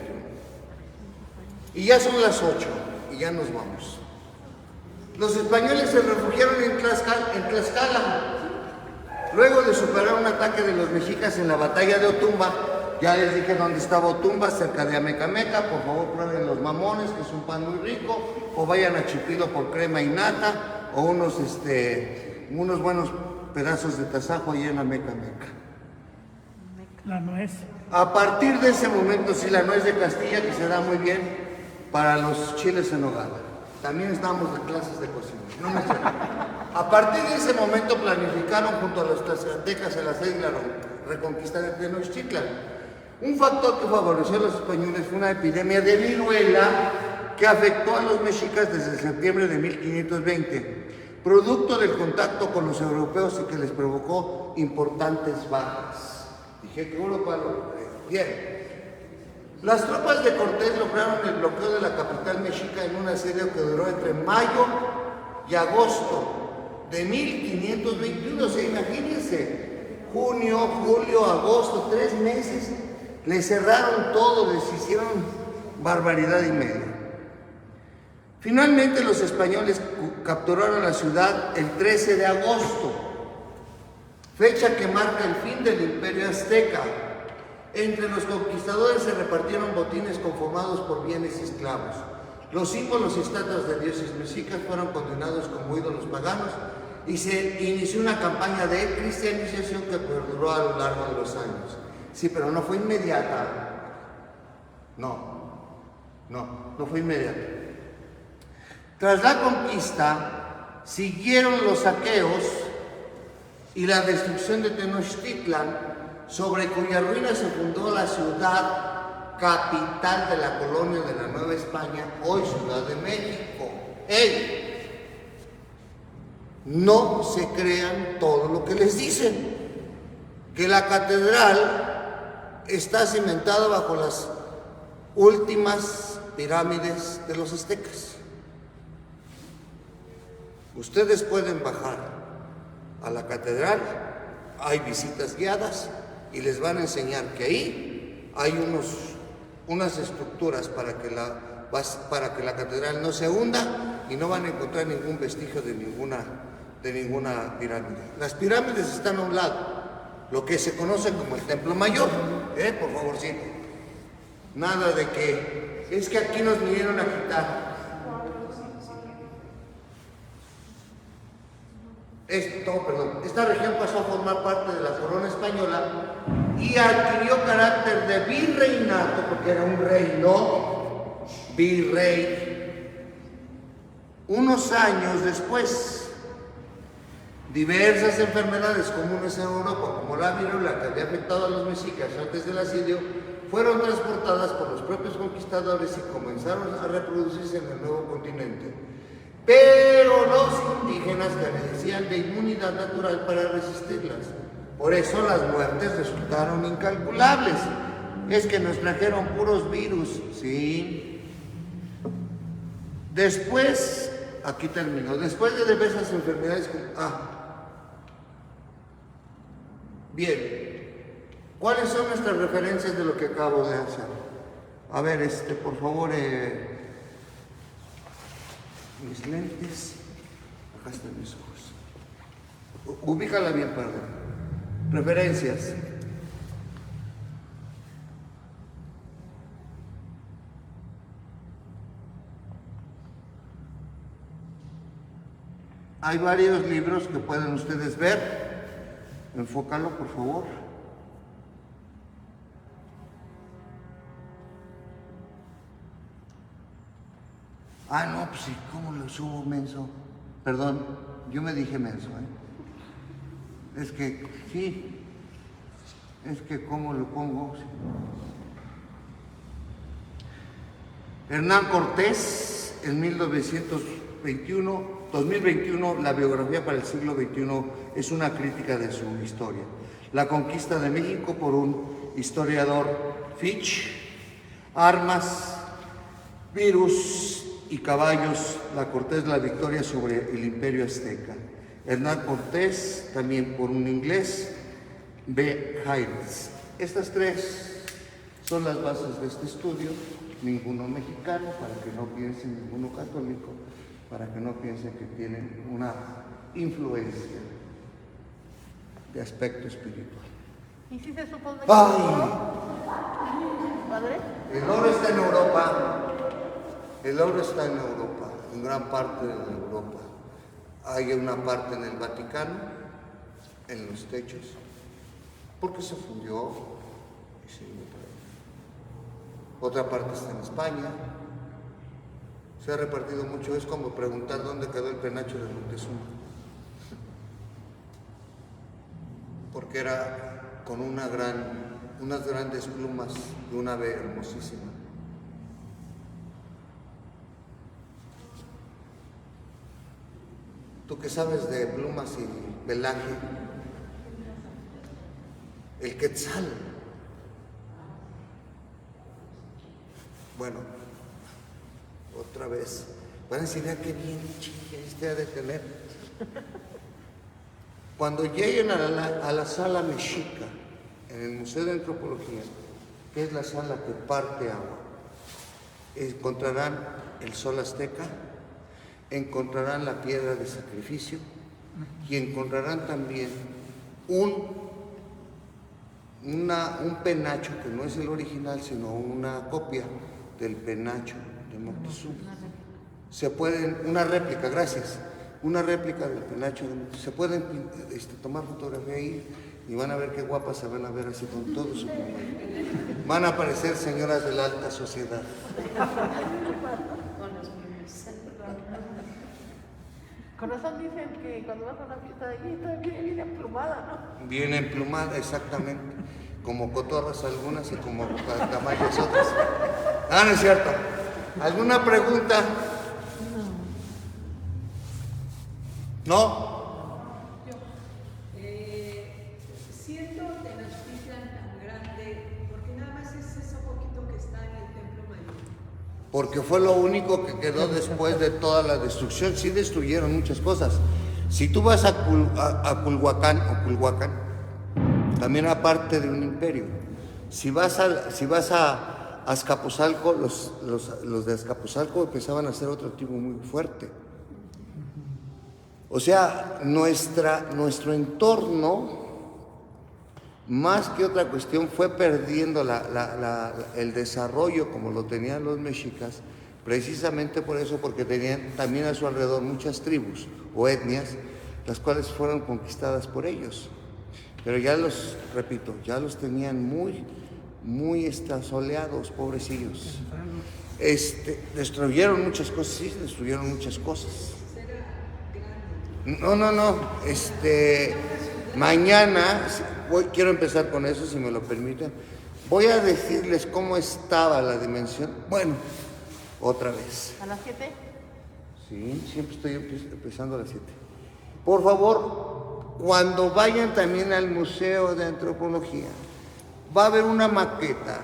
Y ya son las 8 y ya nos vamos. Los españoles se refugiaron en Tlaxcala. Luego de superar un ataque de los mexicas en la batalla de Otumba, ya les dije dónde estaba Otumba, cerca de Amecameca. Por favor, prueben los mamones, que es un pan muy rico, o vayan a Chipilo por crema y nata, o unos buenos pedazos de tasajo ahí en Amecameca. La nuez. A partir de ese momento, sí, la nuez de Castilla, que se da muy bien para los chiles en nogada. También estamos de clases de cocina. No me sé. A partir de ese momento planificaron junto a los tlaxcaltecas el asedio y la reconquista de Tenochtitlan. Un factor que favoreció a los españoles fue una epidemia de viruela que afectó a los mexicas desde septiembre de 1520, producto del contacto con los europeos y que les provocó importantes bajas. Dije que Europa lo... Bien. Las tropas de Cortés lograron el bloqueo de la capital mexica en un asedio que duró entre mayo y agosto de 1521. O sea, imagínense, junio, julio, agosto, 3 meses, les cerraron todo, les hicieron barbaridad y media. Finalmente los españoles capturaron la ciudad el 13 de agosto, fecha que marca el fin del Imperio Azteca. Entre los conquistadores se repartieron botines conformados por bienes y esclavos. Los símbolos y estatuas de dioses mexicas fueron condenados como ídolos paganos y se inició una campaña de cristianización que perduró a lo largo de los años. Sí, pero no fue inmediata. No fue inmediata. Tras la conquista, siguieron los saqueos y la destrucción de Tenochtitlan, sobre cuya ruina se fundó la ciudad capital de la colonia de la Nueva España, hoy Ciudad de México. No se crean todo lo que les dicen, que la catedral está cimentada bajo las últimas pirámides de los aztecas. Ustedes pueden bajar a la catedral, hay visitas guiadas y les van a enseñar que ahí hay unas estructuras para que la catedral no se hunda y no van a encontrar ningún vestigio de ninguna pirámide. Las pirámides están a un lado, lo que se conoce como el Templo Mayor, por favorcito. Nada de que es que aquí nos vinieron a quitar. Esta región pasó a formar parte de la corona española y adquirió carácter de virreinato, porque era un reino, virrey. Unos años después, diversas enfermedades comunes en Europa, como la viruela que había afectado a los mexicas antes del asedio, fueron transportadas por los propios conquistadores y comenzaron a reproducirse en el nuevo continente. Pero los indígenas carecían de inmunidad natural para resistirlas. Por eso las muertes resultaron incalculables. Es que nos trajeron puros virus, ¿sí? Después, aquí termino, después de diversas enfermedades... Bien, ¿cuáles son nuestras referencias de lo que acabo de hacer? A ver, por favor... mis lentes, acá están mis ojos. Ubícala bien, perdón. Referencias. Hay varios libros que pueden ustedes ver. Enfócalo, por favor. No, pues sí, ¿cómo lo subo, menso? Perdón, yo me dije menso, Es que, sí. Es que, ¿cómo lo pongo? Hernán Cortés, en 2021, la biografía para el siglo XXI es una crítica de su historia. La conquista de México por un historiador Fitch, armas, virus y caballos, la Cortés, la victoria sobre el imperio azteca. Hernán Cortés, también por un inglés, B. Haynes. Estas tres son las bases de este estudio, ninguno mexicano, para que no piensen, ninguno católico, para que no piensen que tienen una influencia de aspecto espiritual. ¿Y si se supone que ¡Ay! padre? El oro está en Europa, el oro está en Europa, en gran parte de Europa. Hay una parte en el Vaticano, en los techos, porque se fundió y se iba por ahí. Otra parte está en España, se ha repartido mucho, es como preguntar dónde quedó el penacho de Montezuma. Porque era con unas grandes plumas de un ave hermosísima. ¿Tú qué sabes de plumas y pelaje? El quetzal. Bueno, otra vez. Van a decir, qué bien chica este ha de tener. Cuando lleguen a la sala mexica, en el Museo de Antropología, que es la sala que parte agua, encontrarán el sol azteca, encontrarán la piedra de sacrificio y encontrarán también un penacho que no es el original, sino una copia del penacho de Moctezuma. Una réplica, gracias, una réplica del penacho de Moctezuma. Se pueden tomar fotografía ahí y van a ver qué guapas se van a ver así con todo su plumón. Van a aparecer señoras de la alta sociedad. Con razón dicen que cuando vas a una fiesta de allí viene bien emplumada, ¿no? Bien emplumada, exactamente. Como cotorras algunas y como camayas otras. Ah, no es cierto. ¿Alguna pregunta? ¿No? Siendo Tenochtitlan tan grande, porque nada más es eso poquito que está en el Templo Mayor. Porque fue lo único que quedó después de toda la destrucción. Sí destruyeron muchas cosas. Si tú vas a Culhuacán, también era parte de un imperio. Si vas a Azcapotzalco, los de Azcapotzalco empezaban a ser otro tipo muy fuerte. O sea, nuestro entorno, más que otra cuestión, fue perdiendo el desarrollo como lo tenían los mexicas, precisamente por eso, porque tenían también a su alrededor muchas tribus o etnias, las cuales fueron conquistadas por ellos. Pero ya los tenían muy soleados, pobrecillos. Destruyeron muchas cosas, sí, destruyeron muchas cosas. No. Mañana, quiero empezar con eso, si me lo permiten. Voy a decirles cómo estaba la dimensión. Bueno, otra vez. ¿A las 7? Sí, siempre estoy empezando a las 7. Por favor, cuando vayan también al Museo de Antropología, va a haber una maqueta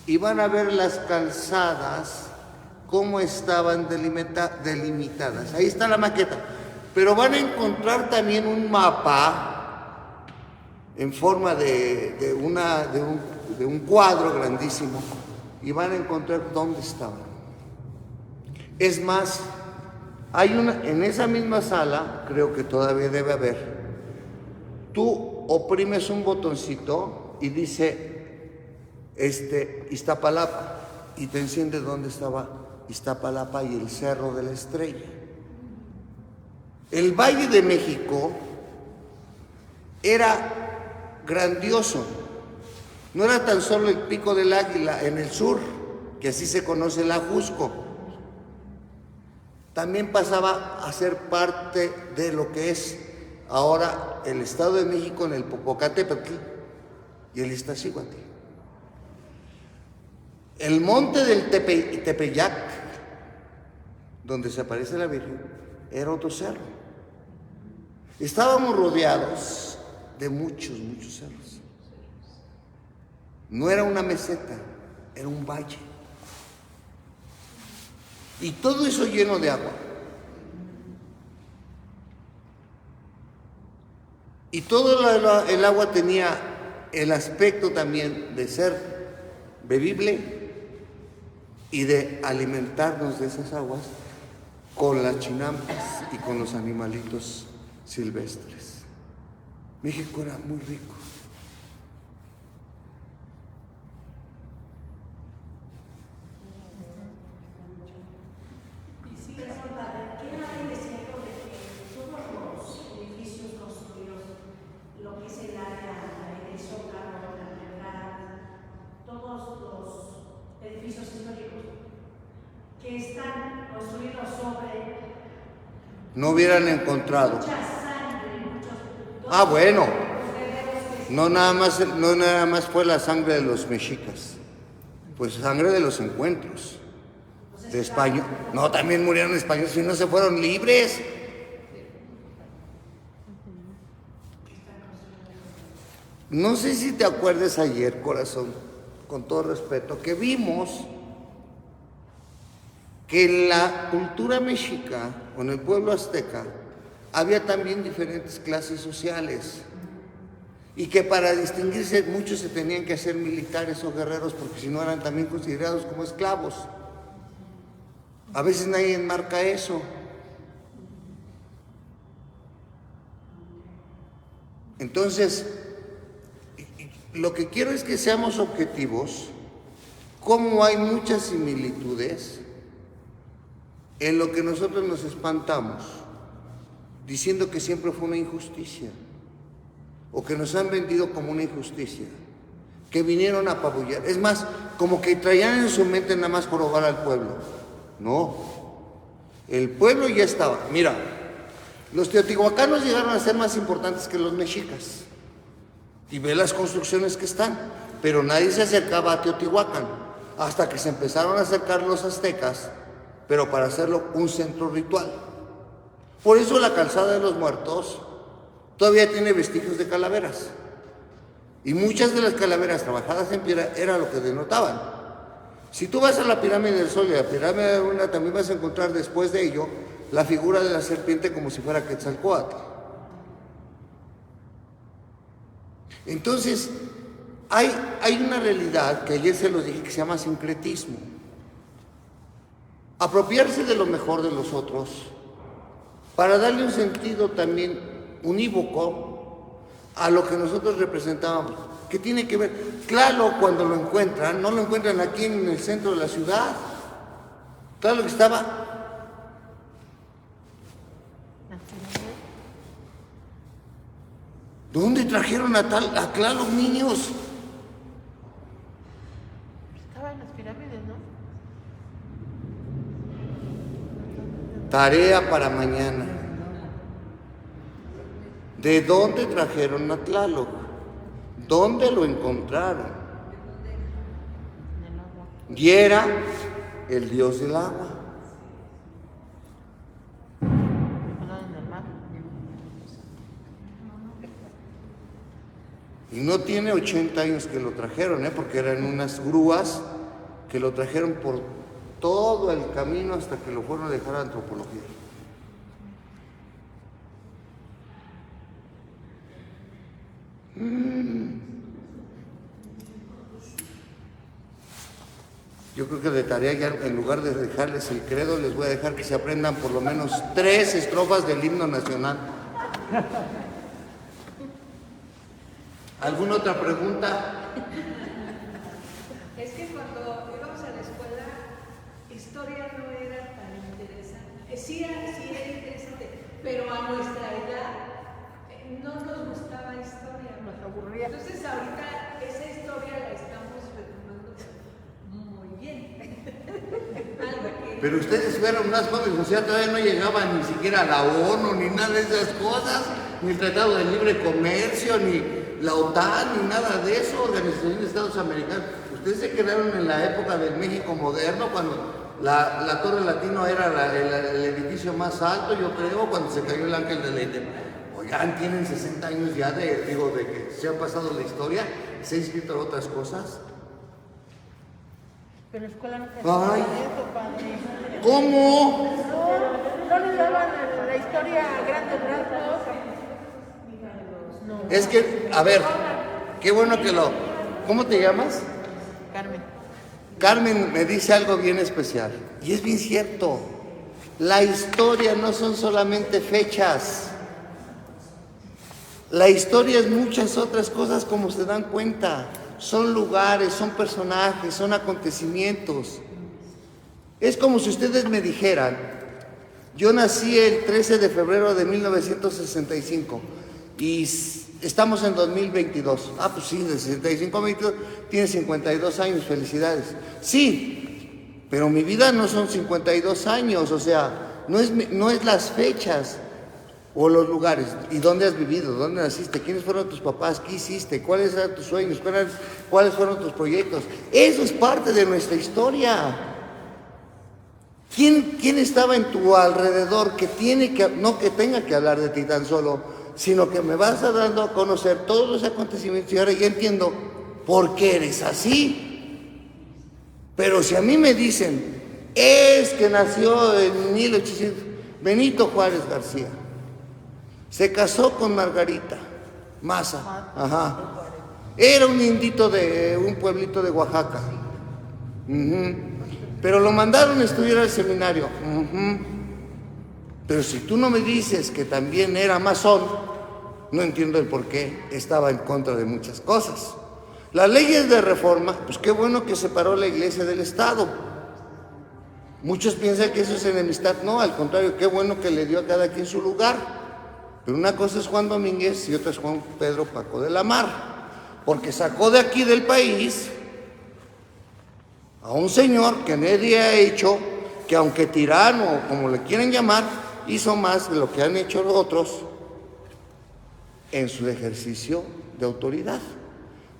y van a ver las calzadas, cómo estaban delimitadas. Ahí está la maqueta. Pero van a encontrar también un mapa en forma de un cuadro grandísimo y van a encontrar dónde estaban. Es más, en esa misma sala, creo que todavía debe haber, tú oprimes un botoncito y dice Iztapalapa y te enciende dónde estaba Iztapalapa y el Cerro de la Estrella. El Valle de México era grandioso. No era tan solo el Pico del Águila en el sur, que así se conoce el Ajusco. También pasaba a ser parte de lo que es ahora el Estado de México en el Popocatépetl, y el Iztaccíhuatl. El monte del Tepeyac, donde se aparece la Virgen, era otro cerro. Estábamos rodeados de muchos cerros. No era una meseta, era un valle. Y todo eso lleno de agua. Y todo el agua tenía el aspecto también de ser bebible y de alimentarnos de esas aguas con las chinampas y con los animalitos silvestres. México era muy rico. No hubieran encontrado. Ah, bueno. No nada más fue la sangre de los mexicas, pues sangre de los encuentros. De España. No, también murieron españoles y no se fueron libres. No sé si te acuerdas ayer, corazón, con todo respeto, que vimos que en la cultura mexica o en el pueblo azteca había también diferentes clases sociales y que para distinguirse muchos se tenían que hacer militares o guerreros porque si no eran también considerados como esclavos. A veces nadie enmarca eso. Entonces, lo que quiero es que seamos objetivos, como hay muchas similitudes en lo que nosotros nos espantamos, diciendo que siempre fue una injusticia, o que nos han vendido como una injusticia, que vinieron a apabullar. Es más, como que traían en su mente nada más jorobar al pueblo. No, el pueblo ya estaba. Mira, los teotihuacanos llegaron a ser más importantes que los mexicas. Y ve las construcciones que están, pero nadie se acercaba a Teotihuacán hasta que se empezaron a acercar los aztecas, pero para hacerlo un centro ritual. Por eso la calzada de los muertos todavía tiene vestigios de calaveras. Y muchas de las calaveras trabajadas en piedra era lo que denotaban. Si tú vas a la pirámide del Sol y a la pirámide de la Luna, también vas a encontrar después de ello la figura de la serpiente como si fuera Quetzalcóatl. Entonces, hay una realidad que ayer se los dije que se llama sincretismo. Apropiarse de lo mejor de los otros para darle un sentido también unívoco a lo que nosotros representábamos. ¿Qué tiene que ver? Claro, cuando lo encuentran, no lo encuentran aquí en el centro de la ciudad. Claro que estaba. ¿Dónde trajeron a Tlaloc, niños? Estaba en las pirámides, ¿no? Tarea para mañana. ¿De dónde trajeron a Tlaloc? ¿Dónde lo encontraron? Y era el dios del agua. Y no tiene 80 años que lo trajeron, porque eran unas grúas que lo trajeron por todo el camino hasta que lo fueron a dejar a antropología. Yo creo que de tarea ya, en lugar de dejarles el credo, les voy a dejar que se aprendan por lo menos 3 estrofas del himno nacional. ¿Alguna otra pregunta? Es que cuando íbamos a la escuela, historia no era tan interesante. Sí era interesante, pero a nuestra edad no nos gustaba historia. Nos aburría. Entonces ahorita esa historia la estamos retomando muy bien. Pero ustedes fueron más jóvenes, o sea, todavía no llegaban ni siquiera a la ONU, ni nada de esas cosas, ni el Tratado de Libre Comercio, ni la OTAN ni nada de eso, Organización de Estados Americanos. Ustedes se quedaron en la época del México moderno, cuando la Torre Latino era el edificio más alto, yo creo, cuando se cayó el Ángel del Edén. Oigan, tienen 60 años ya de que se ha pasado la historia, se ha escrito en otras cosas. Pero la escuela no se Ay. eso, padre. ¿Cómo? No les daban la historia a grandes rasgos. No. Es que, a ver, qué bueno que lo... ¿Cómo te llamas? Carmen. Carmen me dice algo bien especial, y es bien cierto. La historia no son solamente fechas. La historia es muchas otras cosas, como se dan cuenta. Son lugares, son personajes, son acontecimientos. Es como si ustedes me dijeran, yo nací el 13 de febrero de 1965 y estamos en 2022. Ah, pues sí, de 65 a 22, tiene 52 años, felicidades. Sí, pero mi vida no son 52 años, o sea, no es las fechas o los lugares. ¿Y dónde has vivido? ¿Dónde naciste? ¿Quiénes fueron tus papás? ¿Qué hiciste? ¿Cuáles eran tus sueños? ¿Cuáles fueron tus proyectos? Eso es parte de nuestra historia. ¿Quién estaba en tu alrededor no que tenga que hablar de ti tan solo, sino que me vas dando a conocer todos los acontecimientos y ahora ya entiendo por qué eres así? Pero si a mí me dicen, es que nació en 1800, Benito Juárez García, se casó con Margarita Maza, ajá, era un indito de un pueblito de Oaxaca, pero lo mandaron a estudiar al seminario, pero si tú no me dices que también era masón, no entiendo el por qué estaba en contra de muchas cosas. Las leyes de reforma, pues qué bueno que separó la iglesia del Estado. Muchos piensan que eso es enemistad, no, al contrario, qué bueno que le dio a cada quien su lugar. Pero una cosa es Juan Domínguez y otra es Juan Pedro Paco de la Mar, porque sacó de aquí del país a un señor que nadie ha hecho, que aunque tirano o como le quieren llamar, hizo más de lo que han hecho los otros en su ejercicio de autoridad.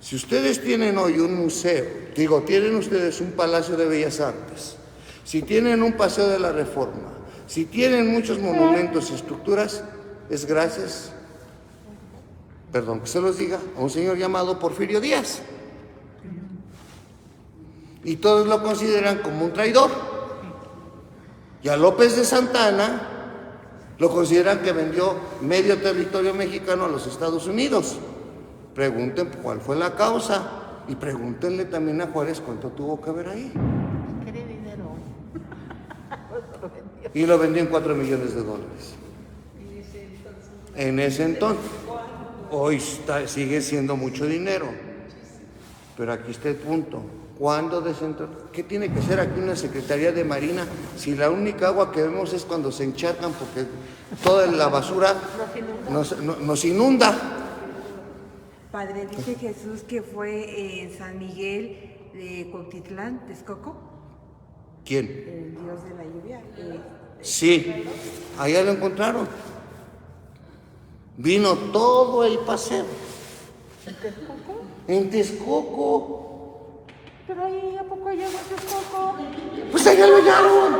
Si ustedes tienen hoy un museo, tienen ustedes un Palacio de Bellas Artes, si tienen un Paseo de la Reforma, si tienen muchos monumentos y estructuras, es gracias, perdón que se los diga, a un señor llamado Porfirio Díaz. Y todos lo consideran como un traidor. Y a López de Santana lo consideran que vendió medio territorio mexicano a los Estados Unidos. Pregunten cuál fue la causa y pregúntenle también a Juárez cuánto tuvo que ver ahí. Quería dinero. Y lo vendió en $4 millones. En ese entonces. Hoy sigue siendo mucho dinero. Pero aquí está el punto. ¿Cuándo descentralizar? ¿Qué tiene que ser aquí una Secretaría de Marina si la única agua que vemos es cuando se encharcan porque toda la basura nos inunda? Padre, dice Jesús que fue en San Miguel de Cuautitlán, Texcoco. ¿Quién? El dios de la lluvia. Sí, allá lo encontraron. Vino todo el paseo. ¿En Texcoco? En Texcoco. Pero ahí, ¿a poco llegó Texcoco? Pues allá lo hallaron.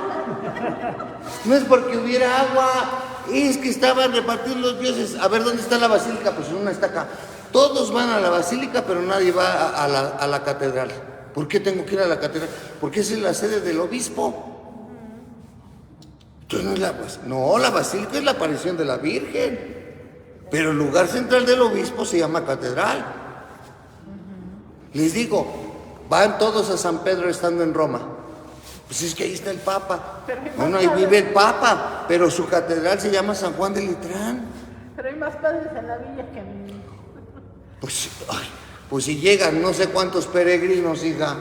No es porque hubiera agua, es que estaban repartidos los dioses. A ver, ¿dónde está la basílica? Pues una está acá. Todos van a la basílica, pero nadie va a la catedral. ¿Por qué tengo que ir a la catedral? Porque esa es la sede del obispo. Entonces no es la basílica es la aparición de la Virgen. Pero el lugar central del obispo se llama catedral. Les digo, van todos a San Pedro estando en Roma. Pues es que ahí está el Papa. Bueno, ahí vive el Papa, pero su catedral se llama San Juan de Letrán. Pero hay más padres en la villa que en... Pues si llegan no sé cuántos peregrinos, hija.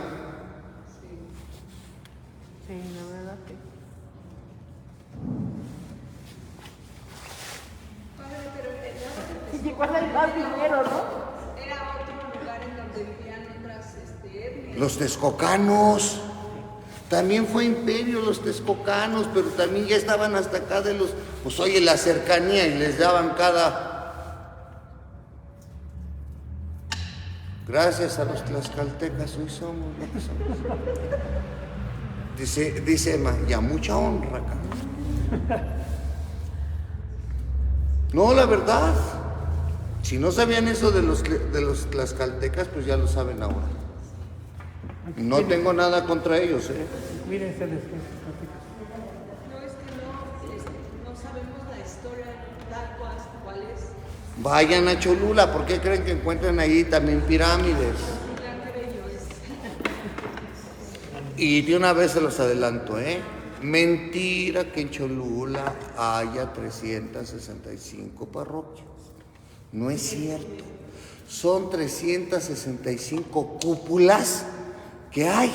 Sí, la verdad que... Padre, pero Y igual hay más dinero, ¿no? era otro lugar en donde vivían otras etnias. Los texcocanos. También fue imperio los texcocanos, pero también ya estaban hasta acá de los... Pues oye, la cercanía y les daban cada Gracias a los tlaxcaltecas hoy somos lo que somos. Dice Emma, ya mucha honra acá. No, la verdad, si no sabían eso de los tlaxcaltecas, pues ya lo saben ahora. No tengo nada contra ellos, Cuídense de No, es que no sabemos la historia tal cual es. Vayan a Cholula, ¿por qué creen que encuentran ahí también pirámides? Y de una vez se los adelanto, mentira que en Cholula haya 365 parroquias. No es cierto. Son 365 cúpulas que hay,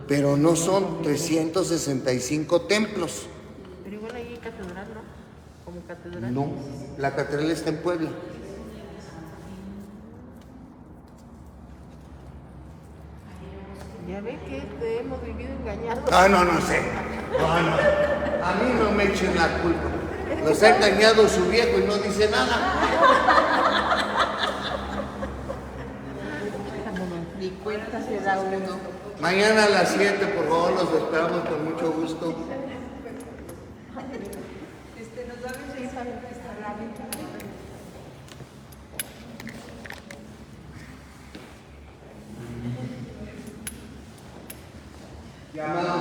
pero no son 365 templos. Pero igual ahí hay catedral, ¿no? Como catedral. No, la catedral está en Puebla. Ya ve que te hemos vivido engañados. No sé. No. A mí no me echen la culpa. Los ha engañado su viejo y no dice nada. Ni cuenta se da uno. Mañana a las 7, por favor, los esperamos con mucho gusto. Nos va a venir esa Llamada